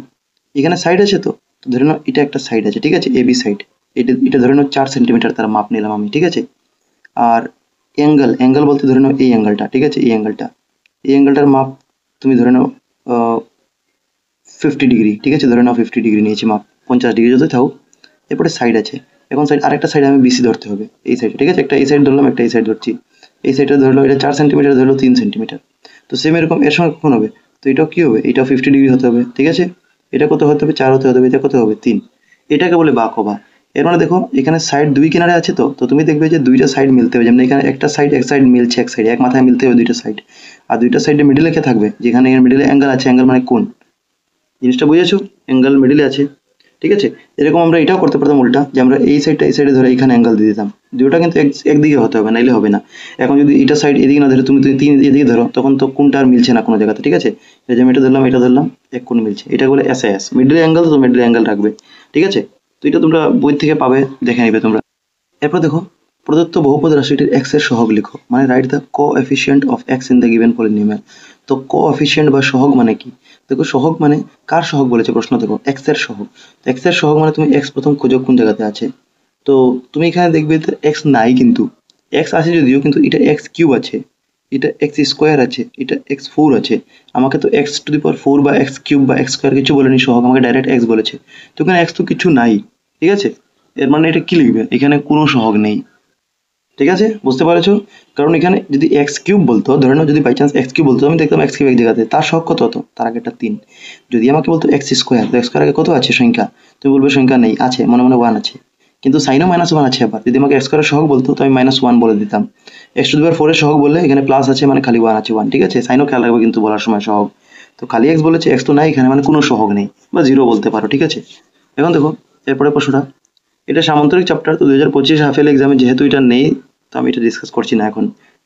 এখানে সাইড আছে তো, তো ধরে নাও এটা একটা সাইড আছে, ঠিক আছে, এবি সাইড, এটা এটা ধরে নাও 4 সেন্টিমিটার তার মাপ নিলাম আমি, ঠিক আছে। আর অ্যাঙ্গেল, অ্যাঙ্গেল বলতে ধরে নাও এই অ্যাঙ্গেলটা, ঠিক আছে, এই অ্যাঙ্গেলটার মাপ তুমি ধরে নাও 50 ডিগ্রি, ঠিক আছে, ধরে নাও 50 ডিগ্রি নিয়েছি মাপ, 50 ডিগ্রি যদি থাও। এরপরে সাইড আছে, এখন সাইড আরেকটা সাইড আমি বিসি ধরতে হবে, এই সাইড, ঠিক আছে, একটা এই সাইড ধরলাম, একটা এই সাইড ধরছি, এই সাইডটা ধরলো এটা 4 সেন্টিমিটার, ধরলো 3 সেন্টিমিটার। তো সেম এরকম এর সঙ্গে কখন হবে, তো এটাও কি হবে, এটাও 50 ডিগ্রি হতে হবে, ঠিক আছে, এটা কত হতে হবে, 4 হতে হবে, এটা কত হবে 3। এটাকে বলে বাঁক বা। এর মানে দেখো এখানে সাইড দুই কিনারে আছে তো, তো তুমি দেখবে যে দুইটা সাইড মিলতে হবে, যেমন এখানে একটা সাইড এক সাইড মিলছে, এক সাইড এক মাথায় মিলতে হবে দুইটা সাইড, আর দুইটা সাইডে মিডিলে কে থাকবে, যেখানে এর মিডিলে অ্যাঙ্গেল আছে, অ্যাঙ্গেল মানে কোণ, জিনিসটা বুঝেছো, অ্যাঙ্গেল মিডিলে আছে, ঠিক আছে। এরকম আমরা এটাও করতে পারতাম উল্টা, যে আমরা এই সাইডটা এই সাইডে ধরে এখানে অ্যাঙ্গেল দিয়ে দিতাম, দুটোটা কিন্তু একদিকে হতে হবে, নাইলে হবে না। এখন যদি এটা সাইড এদিকে না ধরে তুমি তুমি তিন এদিকে ধরো, তখন তো কোনটা আর মিলছে না কোনো জায়গাতে, ঠিক আছে। এই যে আমি এটা ধরলাম, এক কোণ মিলছে, এটা বলে এস এস, মিডল অ্যাঙ্গেল, তো মিডল অ্যাঙ্গেল রাখবে, ঠিক আছে। তো এটা তোমরা বই থেকে পাবে, দেখে নিবে তোমরা। এরপর দেখো, প্রদত্ত বহুপদ রাশিটির x এর সহগ লিখো, মানে write the coefficient of x in the given polynomial. তো কোএফিসিয়েন্ট বা সহগ মানে কি, দেখো সহগ মানে কার সহগ বলেছে প্রশ্ন, দেখো x এর সহগ। তো x এর সহগ মানে তুমি x প্রথম খোঁজো কোন জায়গাতে আছে, তো তুমি এখানে দেখবে x নাই, কিন্তু x আছে যদিও, কিন্তু এটা x³ আছে, এটা x² আছে, এটা x4 আছে, আমাকে তো x⁴ বা x³ বা x² কিছু বলেনি সহগ, আমাকে ডাইরেক্ট x বলেছে, তো এখানে x তো কিছু নাই, ঠিক আছে। এর মানে এটা কি লিখবে, এখানে কোনো সহগ নেই, ঠিক আছে, বুঝতে পারছো। কারণ এখানে যদি x³ বলতো, ধরে নাও যদি বাই চান্স x³ বলতো, আমি দেখতাম x³ এক জায়গাতে, তার সহগ কত হতো, তার আগে একটা 3। যদি আমাকে বলতো x², তো x² আগে কত আছে সংখ্যা, তুমি বলবে সংখ্যা নেই, আছে মনে মনে 1 আছে, কিন্তু সাইনও -1 আছে। আবার যদি আমাকে x² এর সহগ বলতো, তো আমি -1 বলে দিতাম, x⁴ এর সহগ বললে এখানে প্লাস আছে মানে খালি 1 আছে, 1, ঠিক আছে, সাইনও খেয়াল রাখবে কিন্তু বলার সময় সহগ। তো খালি x বলেছে, x তো নাই এখানে, মানে কোনো সহগ নেই, বা 0 বলতে পারো, ঠিক আছে। এখন দেখো এরপরে প্রশ্নটা, এটা সামান্তরিক চ্যাপ্টার, তো 2025 হাফেল এক্সামে যেহেতু এটা নেই, তো আমি এটা ডিসকাস করছি না এখন,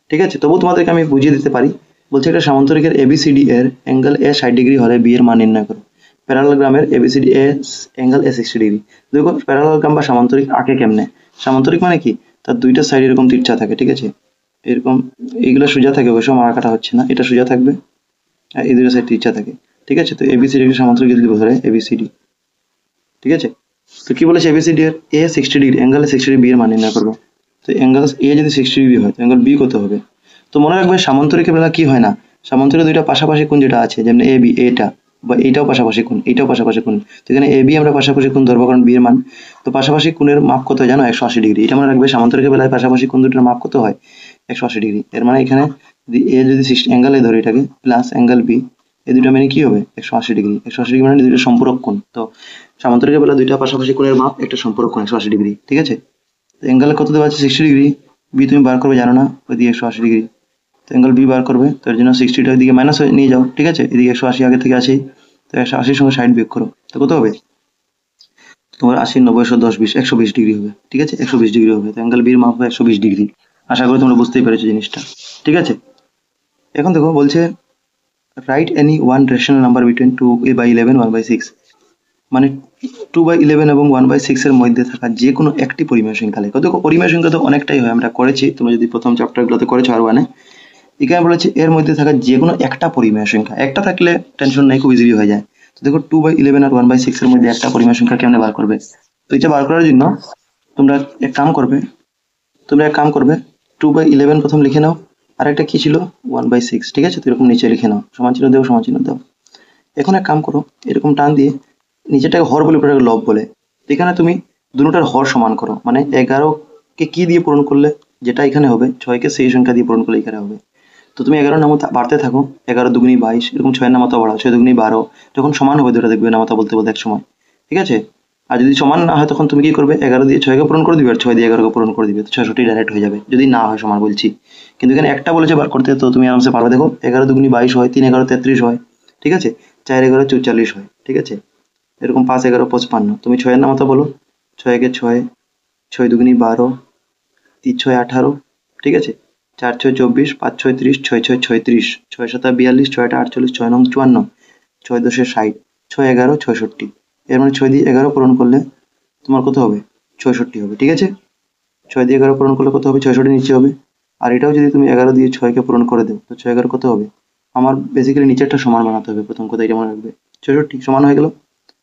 ঠিক আছে। তবু তোমাদেরকে আমি বুঝিয়ে দিতে পারি, বলছে এটা সামান্তরিকের এবিসিডি এর অ্যাঙ্গেল এ 60 ডিগ্রি হলে বি এর মান নির্ণয় করো। প্যারালালগ্রামের এবিসিডি এ অ্যাঙ্গেল এ 60 ডিগ্রি। দেখো প্যারালালগ্রাম বা সামান্তরিক আঁকে কেমনে, সামান্তরিক মানে কি, তার দুইটা সাইড এরকম তিরছা থাকে, ঠিক আছে, এরকম, এইগুলো সোজা থাকে, অবশ্য মারা কাটা হচ্ছে না, এটা সোজা থাকবে আর এই দুটো সাইড তিরছা থাকে, ঠিক আছে। তো এবিসিডি সামান্তরিক যদি ধরে এবিসিডি, ঠিক আছে। তো কি বলেছে, এবিসিডি এর এ 60 ডিগ্রি, অ্যাঙ্গেল 60 বি এর মান নির্ণয় করবো। তো অ্যাঙ্গেল এ যদি 60 ডিগ্রি হয়, তো অ্যাঙ্গেল বি কত হবে। তো মনে রাখবে সামান্তরিকের বেলা কি হয় না, সামান্তরিক দুইটা পাশাপাশি কোণ যেটা আছে, যেমন এ বি, এটা বা এইটাও পাশাপাশি কোণ, এইটাও পাশাপাশি কোণ, তো এখানে এ বি আমরা পাশাপাশি কোণ ধরবো, কারণ বি এর মান, তো পাশাপাশি কোণের মাপ কত হয় জানো, 180 ডিগ্রি। এটা মনে রাখবে সামান্তরিকের বেলায় পাশাপাশি কোণ দুটোর মাপ কত হয়, 180 ডিগ্রি। এর মানে এখানে যদি এ যদি অ্যাঙ্গেল এ ধরে এটাকে, প্লাস অ্যাঙ্গেল বি, এই দুটো মানে কি হবে 180 ডিগ্রি, 180 ডিগ্রি মানে দুটো সম্পূরক কোণ। তো সামান্তরিকের বেলা দুইটা পাশাপাশি কোণের মাপ একটা সম্পূরক কোণ 180 ডিগ্রি, ঠিক আছে। তো অ্যাঙ্গেল কত দেওয়া আছে 60 ডিগ্রি, বি তুমি বার করবে জানো না, ওই দিকে 180 ডিগ্রি, তো অ্যাঙ্গেল বি বার করবে, তো এর জন্য 60টা দিকে মাইনাস হয়ে নিয়ে যাও, ঠিক আছে, এদিকে 180 আগে থেকে আছেই, তো 180 সঙ্গে 60 বিয়োগ করো, তো কত হবে তোমার 80, 90, 110, 20, 120 ডিগ্রি হবে, ঠিক আছে, 120 ডিগ্রি হবে। তো অ্যাঙ্গেল বির মাপ হবে 120 ডিগ্রি। আশা করি তোমরা বুঝতেই পেরেছো জিনিসটা, ঠিক আছে। এখন দেখো বলছে right any one rational number between 2/11, 1/6, মানে 2/11 এবং 1/6 এর মধ্যে থাকা যে কোনো একটি পরিমেয় সংখ্যা লেখো। দেখো পরিমেয় সংখ্যা তো অনেকটাই হয়, আমরা করেছি, তোমরা যদি প্রথম চ্যাপ্টারগুলোতে করেছো আর ওয়ানে। এখানে বলেছে এর মধ্যে থাকা যে কোনো একটা পরিমেয় সংখ্যা, একটা থাকলে টেনশন নেই, খুব ইজিলি হয়ে যায়। তো দেখো 2/11 আর 1/6 এর মধ্যে একটা পরিমেয় সংখ্যা কেমনে বার করবে, তো এটা বার করার জন্য তোমরা এক কাম করবে, 2/11 প্রথম লিখে নাও, আর একটা কি ছিল 1/6, ঠিক আছে? তো এরকম নিচে লিখে নাও, সমান চিহ্ন দাও, সমান চিহ্ন দাও। এখন এক কাম করো, এরকম টান দিয়ে নিচেটাকে হর বলে উপরেটাকে লব বলে, তো এখানে তুমি দুটোটার হর সমান করো, মানে 11কে কি দিয়ে পূরণ করলে যেটা এখানে হবে, 6কে সেই সংখ্যা দিয়ে পূরণ করলে এখানে হবে। তো তুমি 11 নামতা বাড়তে থাকো, 11 দুগুনি 22, এরকম 6 নামতা বাড়াও, 6 দুগুনি 12, যখন সমান হবে দুটো দেখবে নামতা বলতে বলতে এক সময়, ঠিক আছে? আর যদি সমান না হয় তখন তুমি কি করবে, 11 দিয়ে 6কে পূরণ করে দিবে আর 6 দিয়ে 11কে পূরণ করে দিবে, তো 66 ডাইরেক্ট হয়ে যাবে, যদি না হয় সমান বলছি। কিন্তু এখানে একটা বলেছে বার করতে, তো তুমি আরামসে পারবে। দেখো 11 দুগুনি 22 হয়, 3 11 33 হয়, ঠিক আছে? 4 11 44 হয়, ঠিক আছে? এরকম 5 11 55, তুমি 6 এর নামতা বলো, 6 একে 6, 6 দুগুনি 12, 3 6 18, ঠিক আছে? 4 6 24, 5 6 30, 6 6 36, 6 7 42, 6 8 48, 6 9 54, 6 10 60, 6 11 66। এর মানে 6 দিয়ে 11 পূরণ করলে তোমার কত হবে, 66 হবে, ঠিক আছে? 6 দিয়ে 11 পূরণ করলে কত হবে, 66 নিচে হবে। আর এটাও যদি তুমি 11 দিয়ে 6কে পূরণ করে দাও, তো 6 11 কত হবে, আমার বেসিক্যালি নিচেরটা সমান বানাতে হবে, প্রথম কথা এটা মনে রাখবে। 66 সমান হয়ে গেল,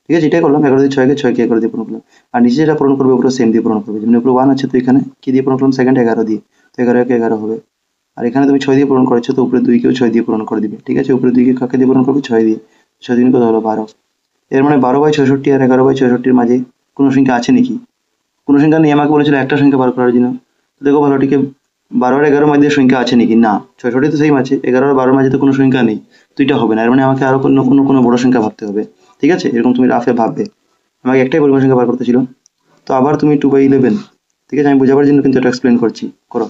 ঠিক আছে? এটাই করলাম, 11 দিয়ে 6কে 6কে 11 দিয়ে পূরণ করলাম। আর নিচে যেটা পূরণ করবে উপরে সেম দিয়ে পূরণ করবে, যেমন উপরে 1 আছে, তো এখানে কি দিয়ে পূরণ করলাম, সেকেন্ড 11 দিয়ে, তো 11 একে 11 হবে। আর এখানে তুমি 6 দিয়ে পূরণ করেছো, তো উপরে 2কেও 6 দিয়ে পূরণ করে দিবে, ঠিক আছে? উপরে 2কে কাকে দিয়ে পূরণ করবে, 6 দিয়ে। 6 দিন কত হলো, 12। এর মানে 12/66 আর 11/66 মাঝে কোনো সংখ্যা আছে নাকি? কোনো সংখ্যা নেই, আমাকে বলেছিল একটা সংখ্যা বার করার জন্য। তো দেখো ভালো, ঠিক 12 আর 11 মাঝে সংখ্যা আছে নাকি, না। 66 তো সেম আছে, 11 আর 12 মাঝে তো কোনো সংখ্যা নেই, তো এটা হবে না। এর মানে আমাকে আরো কোনো বড় সংখ্যা ভাবতে হবে, ঠিক আছে? এরকম তুমি রাফে ভাববে, আমাকে একটাই পরিমাণ সংখ্যা বার করতে ছিল। তো আবার তুমি 2/11, ঠিক আছে? আমি বোঝাবার জন্য কিন্তু এটা এক্সপ্লেন করছি, করো।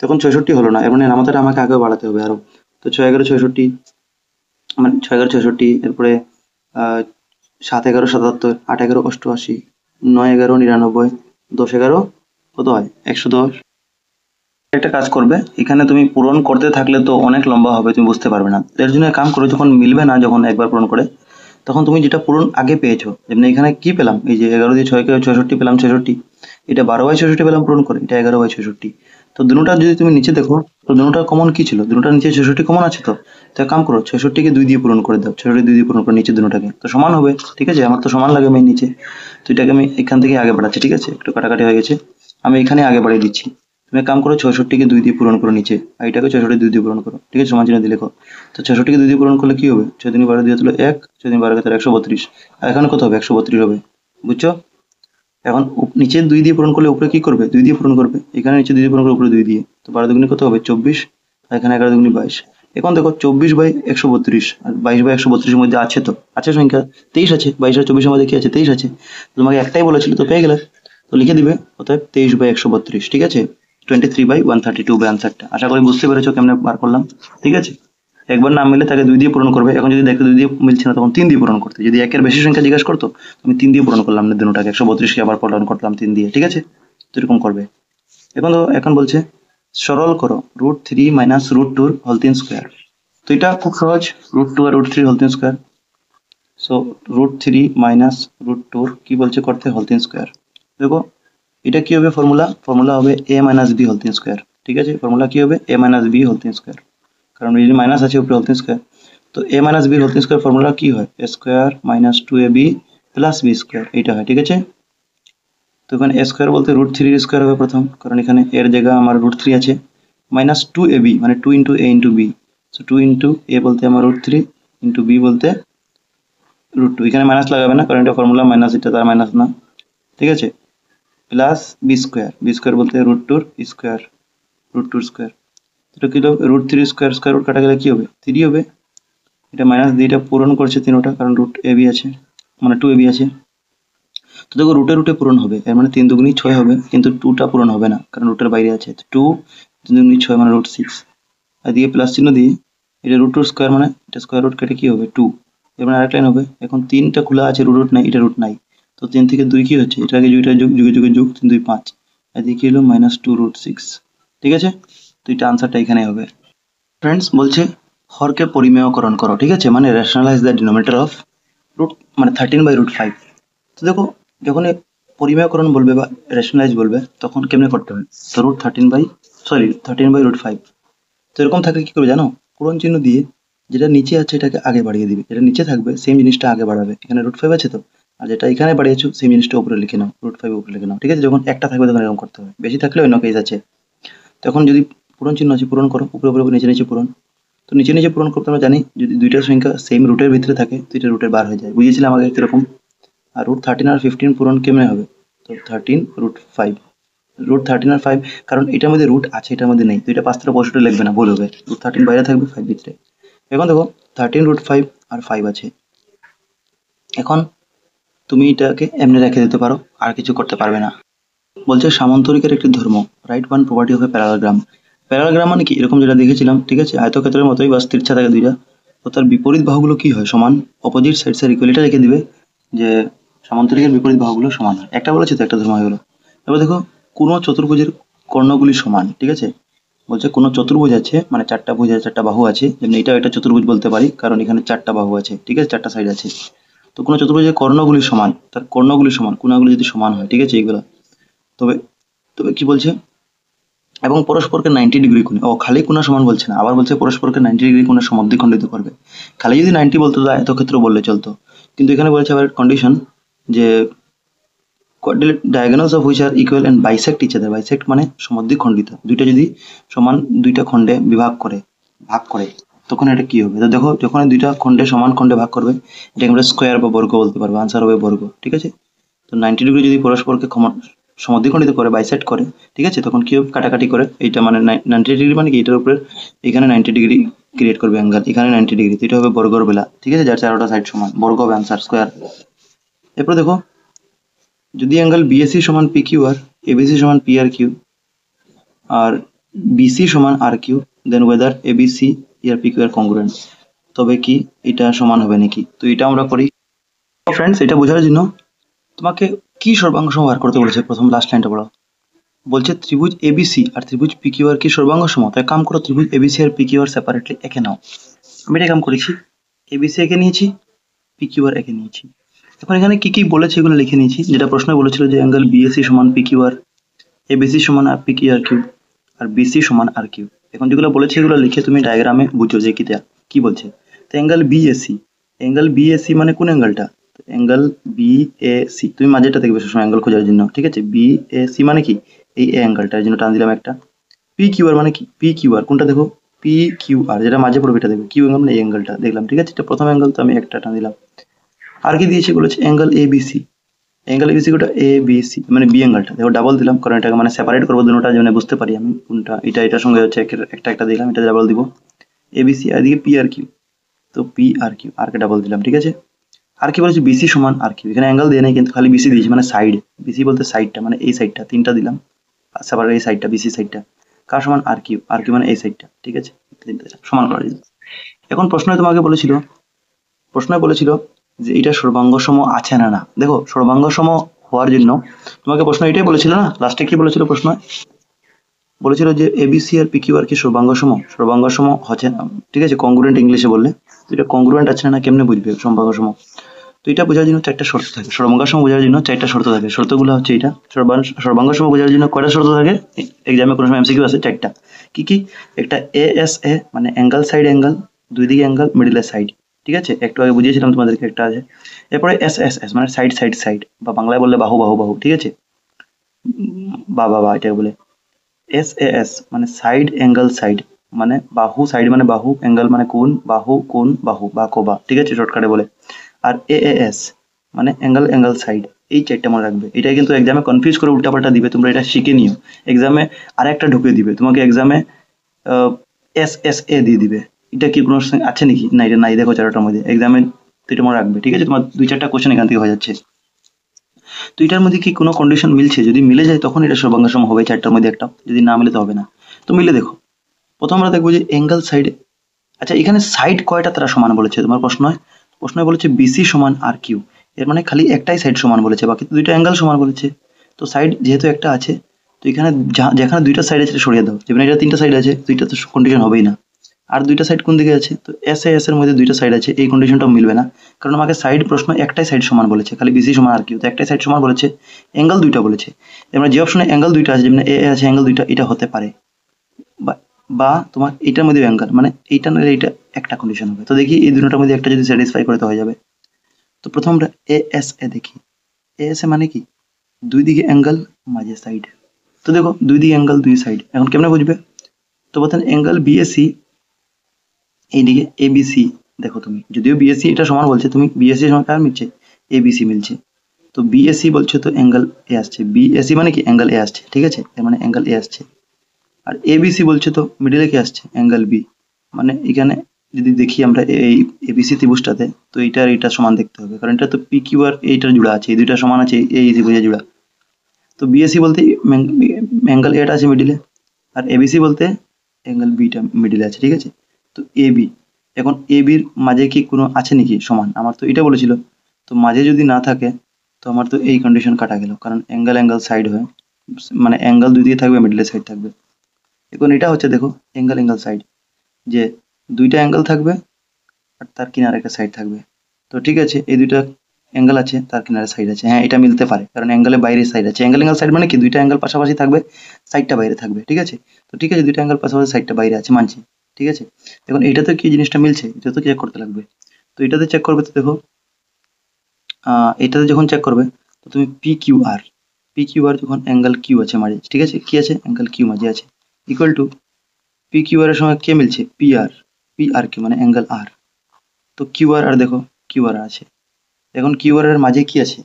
তখন 66 হলো না, এর মানে নামাতাটা আমাকে আগে বাড়াতে হবে আরো। তো 6 11 66, মানে 6 11 66, এরপরে 7 11 77, 8 11 88, 9 11 99, 10 11 কত হয়, 110। একটা কাজ করবে, এখানে তুমি পূরণ করতে থাকলে তো অনেক লম্বা হবে, তুমি বুঝতে পারবে না। এর জন্য এক কাম করো, যখন মিলবে না, যখন একবার পূরণ করে, তখন তুমি যেটা পূরণ আগে পেয়েছো, যেমন এখানে কি পেলাম, এই যে 11 দিয়ে 6কে 66 পেলাম 66, এটা 12/66 পেলাম পূরণ করে, এটা 11/66। তো দুটোটা যদি তুমি নিচে দেখো, তো দুটোটা কমন কি ছিল, দুটোটার নিচে 66 কমন আছে। তো এক কাম করো, 66কে 2 দিয়ে পূরণ করে দাও, 66 2 দিয়ে পূরণ করে নিচে দুটোটাকে, তো সমান হবে, ঠিক আছে? আমার তো সমান লাগে মেন নিচে, তো এটাকে আমি এখান থেকে আগে বাড়াচ্ছি, ঠিক আছে? একটু কাটাকাটি হয়ে গেছে, আমি এখানে আগে বাড়িয়ে দিচ্ছি। তুমি এক কাম করো, 66কে 2 দিয়ে পূরণ করো নিচে, আর এটাকে 66 2 দিয়ে পূরণ করো, ঠিক আছে? সমান চিহ্ন দিয়ে লেখো। তো 66কে 2 দিয়ে পূরণ করলে কি হবে, 6 দিন 12 দিয়ে হলো 1, 6 দিন 12 কে 132, আর এখানে কত হবে, 132 হবে, বুঝছো? এখন নিচে 2 দিয়ে পূরণ করলে উপরে কি করবে, 2 দিয়ে পূরণ করবে, এখানে নিচে 2 দিয়ে পূরণ করলে উপরে 2 দিয়ে, তো 12 দুগুণে কত হবে, 24, আর এখানে 11 দুগুণে 22। এখন দেখো 24/132 আর 22/132 এর মধ্যে আছে, তো আছে সংখ্যা 23 আছে, 22 আর 24 এর মধ্যে কি আছে, 23 আছে। তো তোমাকে একটাই বলেছিল, তো পেয়ে গেলে, তো লিখে দিবে অতএব 23/132, ঠিক আছে? 23/132 হবে আনসারটা। আশা করি বুঝতে পেরেছো কেমনে বার করলাম, ঠিক আছে? একবার না মিলে তাকে 2 দিয়ে পূরণ করবে, এখন যদি দেখতে 2 দিয়ে মিলছে না, তখন 3 দিয়ে পূরণ করতে। যদি একের বেশি সংখ্যা জিজ্ঞাসা করতো, আমি 3 দিয়ে পূরণ করলাম না দুটোটাকে, 132কে আবার পূরণ করলাম 3 দিয়ে, ঠিক আছে? তো এরকম করবে। এখন বলছে সরল করো √3 মাইনাস √2 হোল 3 স্কোয়ার। তো এটা খুব সহজ, √2 আর √3 হোল 3 স্কোয়ার। সো √3 মাইনাস √2 কি বলছে করতে, হোল 3 স্কোয়ার। দেখো এটা কি হবে, ফর্মুলা হবে a minus b whole 3 square, ঠিক আছে? ফর্মুলা কি হবে, a minus b whole 3 square, কারণ এই যে মাইনাস আছে উপরে হোল 3 স্কোয়ার। তো a minus b whole 3 square formula কি হয়, a square minus 2ab plus b square, এইটা হয়, ঠিক আছে? তো এখানে a স্কোয়ার বলতে √3 স্কোয়ার হবে প্রথম, কারণ এখানে এর জায়গা আমার √3 আছে, মাইনাস 2ab মানে 2 into a into b। So 2 into a বলতে আমার √3 ইন্টু b বলতে √2, এখানে মাইনাস লাগাবে না কারণ এটা ফর্মুলা, মাইনাস এটা তার মাইনাস না, ঠিক আছে? প্লাস বি স্কোয়ার বলতে √2 স্কোয়ার, √2 স্কোয়ার। এটা কি হবে, √3 স্কোয়ার, স্কোয়ার রুট কাটা গেলে কি হবে, 3 হবে। এটা মাইনাস দিয়ে এটা পূরণ করছে তিনোটা, কারণ √ab আছে, মানে 2ab আছে। তো দেখো রুটে রুটে পূরণ হবে, এর মানে 3 দুগুণী 6 হবে, কিন্তু 2টা পূরণ হবে না কারণ রুটের বাইরে আছে। 2 3 দুগুণী 6 মানে √6, আর দিয়ে প্লাস চিহ্ন দিয়ে এটা √2 স্কোয়ার, মানে এটা স্কোয়ার রুট কেটে কি হবে 2, এর মানে আরেক লাইন হবে। এখন 3টা খোলা আছে, রুট নাই, এটা রুট নাই, তো 3 থেকে 2 কি হচ্ছে, এটাকে দুইটা যোগ, যুগে যুগে যোগ, 3 2 5, আর দিয়ে কি হলো -2√6, ঠিক আছে? তো এটা আনসারটা এখানে হবে। ফ্রেন্ডস বলছে হরকে পরিমেয়করণ করো, ঠিক আছে? মানে rationalise the denominator of root, মানে 13/5। তো দেখো যখন পরিমেয়করণ বলবে বা রেশনালাইজ বলবে, তখন কেমনে করতে হবে, তো √13/5। তো এরকম থাকলে কি করবে জানো, পূরণ চিহ্ন দিয়ে যেটা নিচে আছে এটাকে আগে বাড়িয়ে দিবে, যেটা নিচে থাকবে সেম জিনিসটা আগে বাড়াবে। এখানে √5 আছে, তো আর যেটা এখানে বাড়িয়েছো সেম জিনিসটা উপরে লিখে নাও, √5 উপরে লিখে নাও, ঠিক আছে? যখন একটা থাকবে তখন এরকম করতে হবে, বেশি থাকলে অন্য কেস আছে। তখন যদি পূরণ চিহ্ন আছে, পূরণ করো, উপরে উপরে নিচে নিচে পূরণ। তো নিচে নিচে পূরণ করতে আমরা জানি যদি দুইটা সংখ্যা সেম রুটের ভিতরে থাকে তো এটা রুটের বার হয়ে যায়, বুঝিয়েছিলাম আগে কিরকম। আর √13 আর 15 পূরণ কেমনে হবে, তো 13 √5, √13 আর 5, কারণ এটার মধ্যে রুট আছে এটার মধ্যে নেই, তো এটা 5 থেকে 65 লিখবে না, ভুল হবে, √13 বাইরে থাকবে 5 ভিতরে। এখন দেখো 13 √5 আর 5 আছে। এখন তুমি এটাকে এমনি রেখে দিতে পারো, আর কিছু করতে পারবে না। বলছে সামান্তরিকের একটি ধর্ম, রাইট ওয়ান প্রপার্টি অফ এ প্যারালাগ্রাম। প্যারালাগ্রাম মানে কি, এরকম যেটা দেখেছিলাম, ঠিক আছে, আয়তক্ষেত্রের মতোই, বাস তিরছা থাকে দুইটা, তো তার বিপরীত বাহুগুলো কি হয়, সমান, অপোজিট সাইডস আর ইকুয়াল, এটা লিখে দিবে যে সামান্তরিকের বিপরীত বাহুগুলো সমান হয়। একটা বলেছে তো একটা ধর্ম হয়ে গেলো। এবার দেখো কোনো চতুর্ভুজের কর্ণগুলি সমান, ঠিক আছে, বলছে কোনো চতুর্ভুজ আছে মানে চারটা ভুজ আছে, চারটা বাহু আছে, যেমন এটাও একটা চতুর্ভুজ বলতে পারি কারণ এখানে চারটা বাহু আছে, ঠিক আছে, চারটা সাইড আছে। তো কোনো চতুর্ভুজের কর্ণগুলি সমান, তার কর্ণগুলি সমান, কোণাগুলি যদি সমান হয়, ঠিক আছে, এইগুলো, তবে তবে কি বলছে, এবং পরস্পরকে 90 ডিগ্রি কোণে, ও খালি কোণা সমান বলছে না, আবার বলছে পরস্পরকে 90 ডিগ্রি কোণে সমদ্বিখণ্ডিত করবে। খালি যদি 90 বলতো তো আয়তক্ষেত্র বললে চলতো, কিন্তু এখানে বলছে আবার কন্ডিশন যে diagonals of which are equal and bisect each other, bisect মানে সমদ্বিখণ্ডিত, দুইটা যদি সমান দুইটা খণ্ডে ভাগ করে তখন এটা কি হবে, তো দেখো যখন এই দুইটা খণ্ডে সমান খণ্ডে ভাগ করবে এটাকে আমরা স্কোয়ার বা বর্গ বলতে পারবো, আনসার হবে বর্গ, ঠিক আছে। তো 90 ডিগ্রি যদি পরস্পরকে সমদ্বিখণ্ডিত করে, বাইসেক্ট করে, ঠিক আছে, তখন কি হবে, কাটাকাটি করে, এইটা মানে 90 ডিগ্রি মানে কি, এটার উপরে এখানে 90 ডিগ্রি ক্রিয়েট করবে অ্যাঙ্গেল, এখানে 90 ডিগ্রি, তো এটা হবে বর্গর বেলা, ঠিক আছে, যার চারোটা সাইড সমান, বর্গ হবে আনসার, স্কোয়ার। এরপর দেখো যদি অ্যাঙ্গেল বিএসি সমান পি কিউ আর, এবিসি সমান P R Q, R BC সমান আর কিউ, দেন ওয়েদার এবিসি আর পি কিউ আর কংগ্রুয়েন্ট, তবে কি এটা সমান হবে নাকি। তো এটা আমরা করি ফ্রেন্ডস, এটা বোঝার জন্য তোমাকে কি সর্বাঙ্গ সম বার করতে বলেছে, প্রথম লাস্ট লাইনটা পড়ো। বলছে ত্রিভুজ এবিসি আর ত্রিভুজ পি কিউ আর কি সর্বাঙ্গ সম, তো এক কাম করো, ত্রিভুজ এবিসি আর পি কিউ আর সেপারেটলি এঁকে নাও। আমি এটা কাম করেছি, এবিসি এঁকে নিয়েছি, পি কিউ আর এঁকে নিয়েছি। এখন এখানে কি কি বলেছে এগুলো লিখে নিয়েছি, যেটা প্রশ্ন বলেছিল যে অ্যাঙ্গেল বিএসি সমান পি কিউ আর, এবিসি সমান আর পি কিউ আর কিউ, আর বিসি সমান আর কিউ। এখন যেগুলো বলেছে এগুলো লিখে তুমি ডায়াগ্রামে বুঝো যে কি বলছে। তো অ্যাঙ্গেল বিএসি, অ্যাঙ্গেল বিএসি মানে কোন অ্যাঙ্গেলটা, অ্যাঙ্গেল বিএসি, তুমি মাঝেটা দেখবে সবসময় অ্যাঙ্গেল খোঁজার জন্য, ঠিক আছে, বিএসি মানে কি এই অ্যাঙ্গেলটার জন্য টান দিলাম একটা। পি কিউ আর মানে কি, পি কিউ আর কোনটা দেখো, পি কিউ আর যেটা মাঝে পড়বে এটা দেখবে, কিউ অ্যাঙ্গেল মানে এই অ্যাঙ্গেলটা দেখলাম, ঠিক আছে, এটা প্রথম অ্যাঙ্গেল, তো আমি একটা টান দিলাম। আর কি দিয়েছে বলেছে angle ABC, angle ABC quota A B C মানে বি অ্যাঙ্গেলটা, দেখো ডাবল দিলাম কারণ এটাকে মানে সেপারেট করবো দুটোটা যেন বুঝতে পারি আমি কোনটা, এটা এটার সঙ্গে হচ্ছে একটা একটা দিলাম, এটা ডাবল দিব, এবিসি, আর দিকে পি আর কিউ, তো পি আর কিউ, আর কে ডাবল দিলাম, ঠিক আছে। আর কি বলেছে বিসি সমান আর কিউ, এখানে অ্যাঙ্গেল দিয়ে নেই কিন্তু খালি বিসি দিয়েছি মানে সাইড, বিসি বলতে সাইডটা মানে এই সাইডটা, তিনটা দিলাম, সেপারেট এই সাইডটা বিসি সাইডটা, কার সমান আর কিউ, আর কিউ মানে এই সাইডটা, ঠিক আছে, তিনটা সমান করা যায়। এখন প্রশ্নে তোমাকে বলেছিল, যে এটা সর্বাঙ্গসম আছে না না, দেখো সর্বাঙ্গসম হওয়ার জন্য তোমাকে প্রশ্ন এটাই বলেছিল না, লাস্টে কি বলেছিল প্রশ্ন, বলেছিল যে এবিসি আর পিকিউ আর কি সর্বাঙ্গসম হচ্ছে না, ঠিক আছে, কংগ্রুয়েন্ট ইংলিশে বললে, তো এটা কংগ্রুয়েন্ট আছে না কেমনে বুঝবে সর্বাঙ্গসম। তো এটা বোঝার জন্য চারটা শর্ত থাকে, সর্বাঙ্গসম বোঝার জন্য চারটা শর্ত থাকে, শর্তগুলো হচ্ছে এটা, সর্বাঙ্গসম বোঝার জন্য কয়টা শর্ত থাকে, এক্সামে কোনো সময় এমসিকিউ আছে চারটা, কি কি, একটা এএসএ মানে অ্যাঙ্গেল সাইড অ্যাঙ্গেল, দুই দিকে অ্যাঙ্গেল মিডলের সাইড, ঠিক আছে, একটু আগে বুঝিয়েছিলাম তোমাদেরকে, একটা আছে। এরপরে এস এস এস মানে সাইড সাইড সাইড, বা বাংলায় বললে বাহু বাহু বাহু, ঠিক আছে, বা এটা বলে। এস এ এস মানে সাইড অ্যাঙ্গেল সাইড, মানে বাহু সাইড মানে বাহু, অ্যাঙ্গেল মানে কোণ, বাহু কোণ বাহু বা কোবা, ঠিক আছে, শর্টকাটে বলে। আর এ এস মানে অ্যাঙ্গেল অ্যাঙ্গেল সাইড, এই চারটা মনে রাখবে। এটা কিন্তু এক্সামে কনফিউজ করে উল্টাপাল্টা দিবে, তোমরা এটা শিখে নিও, এক্সামে আরেকটা ঢুকে দিবে তোমাকে, এক্সামে এস এস এ দিয়ে দিবে, এটা কি কোনো আছে নাকি, না এটা নাই, দেখো চারটার মধ্যে এক্সামে, তো এটা মনে রাখবে, ঠিক আছে, তোমার দুই চারটা কোশ্চেন এখান থেকে হয়ে যাচ্ছে। তো এটার মধ্যে কি কোনো কন্ডিশন মিলছে, যদি মিলে যায় তখন এটা সর্বাঙ্গসম হবে চারটার মধ্যে একটা, যদি না মিলে তো হবে না। তো মিলে দেখো, প্রথম আমরা দেখবো যে অ্যাঙ্গেল সাইডে, আচ্ছা এখানে সাইড কয়টা তারা সমান বলেছে তোমার প্রশ্নয় বলেছে বিসি সমান আর কিউ, এর মানে খালি একটাই সাইড সমান বলেছে, বাকি তো দুইটা অ্যাঙ্গেল সমান বলেছে। তো সাইড যেহেতু একটা আছে, তো এখানে যেখানে দুইটা সাইড আছে সরিয়ে দাও, যেমন এটা তিনটা সাইড আছে, দুইটা তো কন্ডিশন হবেই না। আর দুইটা সাইড কোন দিকে আছে, তো এস এর মধ্যে দুইটা সাইড আছে, এই কন্ডিশনটাও মিলবে না, কারণ আমাকে সাইড প্রশ্ন একটাই সাইড সমান বলেছে, খালি বিসি সমান আর কিউ, তো একটাই সাইড সমান বলেছে, অ্যাঙ্গেল দুইটা বলেছে, আমরা যে অপশনে অ্যাঙ্গেল দুইটা আছে, যেমন এ আছে অ্যাঙ্গেল দুইটা, এটা হতে পারে, বা বা তোমার এইটার মধ্যে অ্যাঙ্গেল মানে এইটা না এইটা একটা কন্ডিশন হবে, তো দেখি এই দুটোটার মধ্যে একটা যদি স্যাটিসফাই করে তো হয়ে যাবে। তো প্রথম আমরা এ এস এ দেখি, এ এস এ মানে কি, দুই দিকে অ্যাঙ্গেল মাঝে সাইড, তো দেখো দুই দিকে অ্যাঙ্গেল দুই সাইড, এখন কেমনে বুঝবে, তো বলতেন অ্যাঙ্গেল বিএসি এইদিকে এবিসি, দেখো তুমি যদিও বিএসসি এটা সমান বলছে, তুমি বিএসসি সমান কার মিলছে, এবিসি মিলছে। তো বিএসসি বলছে তো অ্যাঙ্গেল এ আসছে, বিএসসি মানে কি অ্যাঙ্গেল এ আসছে, ঠিক আছে, এর মানে অ্যাঙ্গেল এ আসছে। আর এবিসি বলছে তো মিডিলে কি আসছে, অ্যাঙ্গেল বি। মানে এখানে যদি দেখি আমরা এই এবিসি ত্রিভুজটাতে, তো এইটা আর এইটা সমান দেখতে হবে, কারণ এটা তো পি কিউ আর এইটার জোড়া আছে, এই দুইটা সমান আছে এই ত্রিভুজের জোড়া। তো বিএসসি বলতে অ্যাঙ্গেল এটা আছে মিডিলে, আর এবিসি বলতে অ্যাঙ্গেল বিটা মিডিলে আছে, ঠিক আছে। তো এবি, এখন এবির মাঝে কি কোনো আছে নাকি সমান, আমার তো এটা বলেছিল। তো মাঝে যদি না থাকে তো আমার তো এই কন্ডিশন কাটা গেল, কারণ অ্যাঙ্গেল অ্যাঙ্গেল সাইড হয়, মানে অ্যাঙ্গেল দুই দিকে থাকবে, মিডিলে সাইড থাকবে। এখন এটা হচ্ছে দেখো অ্যাঙ্গেল অ্যাঙ্গেল সাইড, যে দুইটা অ্যাঙ্গেল থাকবে আর তার কিনারে একটা সাইড থাকবে। তো ঠিক আছে, এই দুইটা অ্যাঙ্গেল আছে, তার কিনারে সাইড আছে, হ্যাঁ এটা মিলতে পারে, কারণ অ্যাঙ্গেলের বাইরে সাইড আছে। অ্যাঙ্গেল অ্যাঙ্গেল সাইড মানে কি দুইটা অ্যাঙ্গেল পাশাপাশি থাকবে, সাইডটা বাইরে থাকবে, ঠিক আছে। তো ঠিক আছে, দুইটা অ্যাঙ্গেল পাশাপাশি সাইডটা বাইরে আছে, মানছি, ঠিক আছে। এখন এইটাতে কি জিনিসটা মিলছে, এটা তো চেক করতে লাগবে। তো এটাতে চেক করবে, তো দেখো এটাতে যখন চেক করবে, তো তুমি পি কিউ আর যখন অ্যাঙ্গেল কিউ আছে মাঝে, ঠিক আছে, কি আছে, অ্যাঙ্গেল কিউ মাঝে আছে, ইকুয়াল টু পি কিউ আর এর সঙ্গে কে মিলছে, পি আর কি মানে অ্যাঙ্গেল আর। তো কিউ আর দেখো কিউ আর আছে, এখন কিউ আর এর মাঝে কি আছে,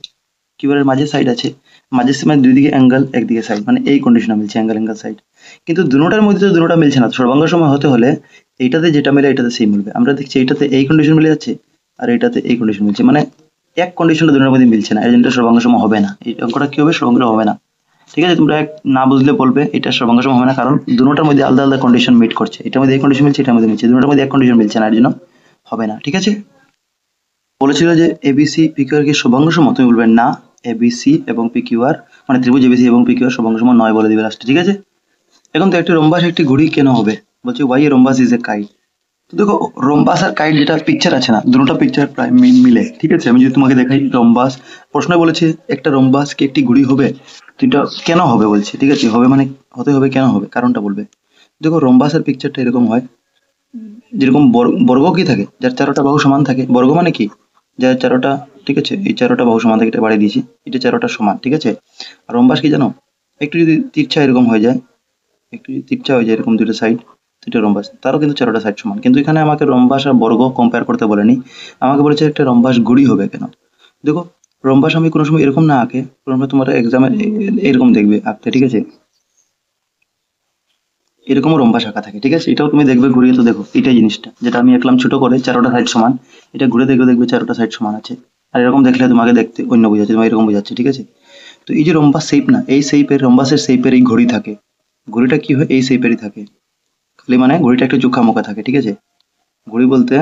কিউ আর এর মাঝে সাইড আছে, মাঝে মানে দুই দিকে অ্যাঙ্গেল একদিকে সাইড, মানে এই কন্ডিশনে মিলছে অ্যাঙ্গেল অ্যাঙ্গেল সাইড। কিন্তু দুটোটার মধ্যে তো দুটোটা মিলছে না, সর্বাঙ্গ সময় হতে হলে এইটাতে যেটা মিলে এটাতে সেই মিলবে। আমরা দেখছি এইটাতে এই কন্ডিশন মিলে যাচ্ছে আর এইটাতে এই কন্ডিশন মিলছে, মানে এক কন্ডিশনটা দুটোর মধ্যে মিলছে না, এর জন্য সর্বাঙ্গ সময় হবে না, এই অঙ্কটা কি হবে, সর্বাঙ্গ হবে না। ঠিক আছে, তোমরা না বুঝলে বলবে এটা সর্বাঙ্গ সময় হবে না, কারণ দুটোটার মধ্যে আলাদা আলাদা কন্ডিশন মিট করছে, এটার মধ্যে এই কন্ডিশন মিলছে, এটার মধ্যে মিলছে, দুটোটার মধ্যে এক কন্ডিশন মিলছে না, এর জন্য হবে না। ঠিক আছে, বলেছিল যে এবিসি পিকিউআর কি সর্বাঙ্গ সম, তুমি বলবে না, এবিসি এবং পিকিউআর মানে ত্রিভুজ এবিসি এবং পিকিউআর সর্বাঙ্গ সম নয় বলে দিবে লাস্টে, ঠিক আছে। এখন তো একটি রম্বাস একটি ঘড়ি কেন হবে, বলছে why a rhombus is a kite. তো দেখো রম্বাস আর কাইট যেটা পিকচার আছে না, দুটো পিকচার প্রায় মিলে, ঠিক আছে। আমি যদি তোমাকে দেখাই রম্বাস, প্রশ্ন বলেছে একটা রম্বাস কি একটি ঘড়ি হবে, তো এটা কেন হবে বলছে, ঠিক আছে, হবে মানে হতে হবে, কেন হবে কারণটা বলবে। দেখো রম্বাসের পিকচারটা এরকম হয়, যেরকম বর্গ কি থাকে, যার চারোটা বাহু সমান থাকে, বর্গ মানে কি যার চারোটা, ঠিক আছে, এই চারোটা বাহু সমান থাকে, এটা বাড়িয়ে দিয়েছি, এটা চারোটা সমান, ঠিক আছে। আর রম্বাস কি জানো, একটু যদি তিরছা এরকম হয়ে যায়, একটু যদি তিরছা হয়ে যায় এরকম দুটো সাইড, দুটো রম্বাস, তারও কিন্তু চারোটা সাইড সমান। কিন্তু এখানে আমাকে রম্বাস আর বর্গ কম্পেয়ার করতে বলেনি, আমাকে বলেছে একটা রম্বাস ঘুড়ি হবে কেন। দেখো রম্বাস আমি কোনো সময় এরকম না আঁকে, কোনো সময় তোমার এক্সামে এরকম দেখবে আঁকতে, ঠিক আছে, এরকমও রম্বাস আঁকা থাকে, ঠিক আছে। এটাও তুমি দেখবে ঘুরিয়ে, তো দেখো এটাই জিনিসটা যেটা আমি আঁকলাম ছোট করে, চারোটা সাইড সমান, এটা ঘুরে দেখবে, দেখবে চারোটা সাইড সমান আছে। আর এরকম দেখলে তোমাকে দেখতে অন্য বোঝাচ্ছে, তোমার এরকম বোঝাচ্ছে, ঠিক আছে। তো এই যে রম্বাস শেপ না, এই শেপের রম্বাসের শেপের এই ঘড়ি থাকে, ঘড়িটা কি হয় এই শেপেরই থাকে, খালি মানে ঘড়িটা একটু চোখা মুখা থাকে, ঠিক আছে। ঘড়ি বলতে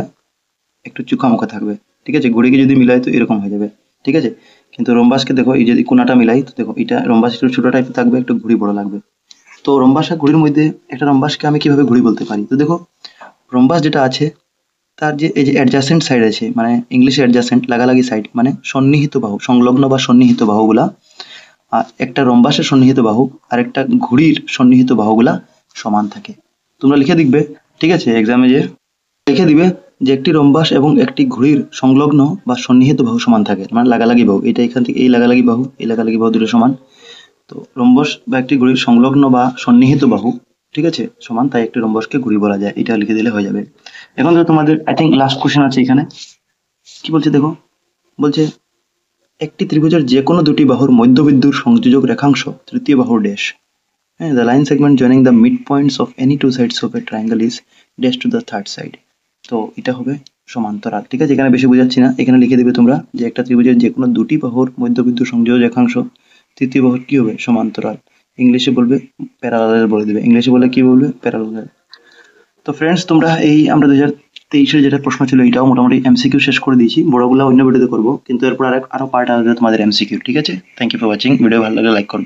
একটু চোখা মুখা থাকবে, ঠিক আছে, ঘড়িকে যদি মিলাই তো এরকম হয়ে যাবে, ঠিক আছে। কিন্তু রম্বাসকে দেখো, এই যদি কোনাটা মিলাই, তো দেখো এটা রম্বাস একটু ছোট টাইপের থাকবে, একটু ঘুড়ি বড় লাগবে। তো রম্বাস আর ঘুড়ির মধ্যে একটা রম্বাসকে আমি কিভাবে ঘুড়ি বলতে পারি, তো দেখো রম্বাস যেটা আছে তার যে এই যে অ্যাডজাসেন্ট সাইড আছে, মানে ইংলিশে অ্যাডজাসেন্ট লাগালাগি সাইড, মানে সন্নিহিত বাহু, সংলগ্ন বা সন্নিহিত বাহুগুলা, আর একটা রম্বাসের সন্নিহিত বাহু আর একটা ঘুড়ির সন্নিহিত বাহুগুলা সমান থাকে। তোমরা লিখে দেখবে, ঠিক আছে, এক্সামে যে লিখে দিবে যে একটি রম্বাস এবং একটি ঘুড়ির সংলগ্ন বা সন্নিহিত বাহু সমান থাকে, মানে লাগালাগি বাহু, এটা এখান থেকে এই লাগালাগি বাহু, এই লাগালাগি বাহু দুটো সমান। তো রম্বস বা একটি ঘড়ির সংলগ্ন বা সন্নিহিত বাহু, ঠিক আছে, সমান, তাই একটি রম্বসকে ঘুড়ি বলা যায়, এটা লিখে দিলে হয়ে যাবে। এখন তো তোমাদের আই থিঙ্ক লাস্ট কোশ্চেন আছে এখানে, কি বলছে দেখো, বলছে একটি ত্রিভুজের যে কোনো দুটি বাহুর মধ্যবিন্দুর সংযোজক রেখাংশ তৃতীয় বাহুর ড্যাশ, হ্যাঁ, the line segment joining the mid points of any two sides of a triangle is dash to the third side. তো এটা হবে সমান্তরাল, ঠিক আছে, এখানে বেশি বোঝাচ্ছি না, এখানে লিখে দিবে তোমরা যে একটা ত্রিভুজের যে কোনো দুটি বাহুর মধ্যবিন্দু সংযোজক রেখাংশ তৃতীয় বাহুর কি হবে, সমান্তরাল। ইংলিশে বলবে প্যারালাল বলে দিবে, ইংলিশে বলে কি বলবে, প্যারালাল। তো ফ্রেন্ডস তোমরা এই আমরা 2023-এর যেটা প্রশ্ন ছিল এটাও মোটামুটি এমসিকিউ শেষ করে দিয়েছি, বড়গুলো অন্য ভিডিওতে করবো, কিন্তু এরপর আরো পার্ট আসবে তোমাদের এমসিকিউ, ঠিক আছে। Thank you for watching, video ভালো লাগলে লাইক করবে।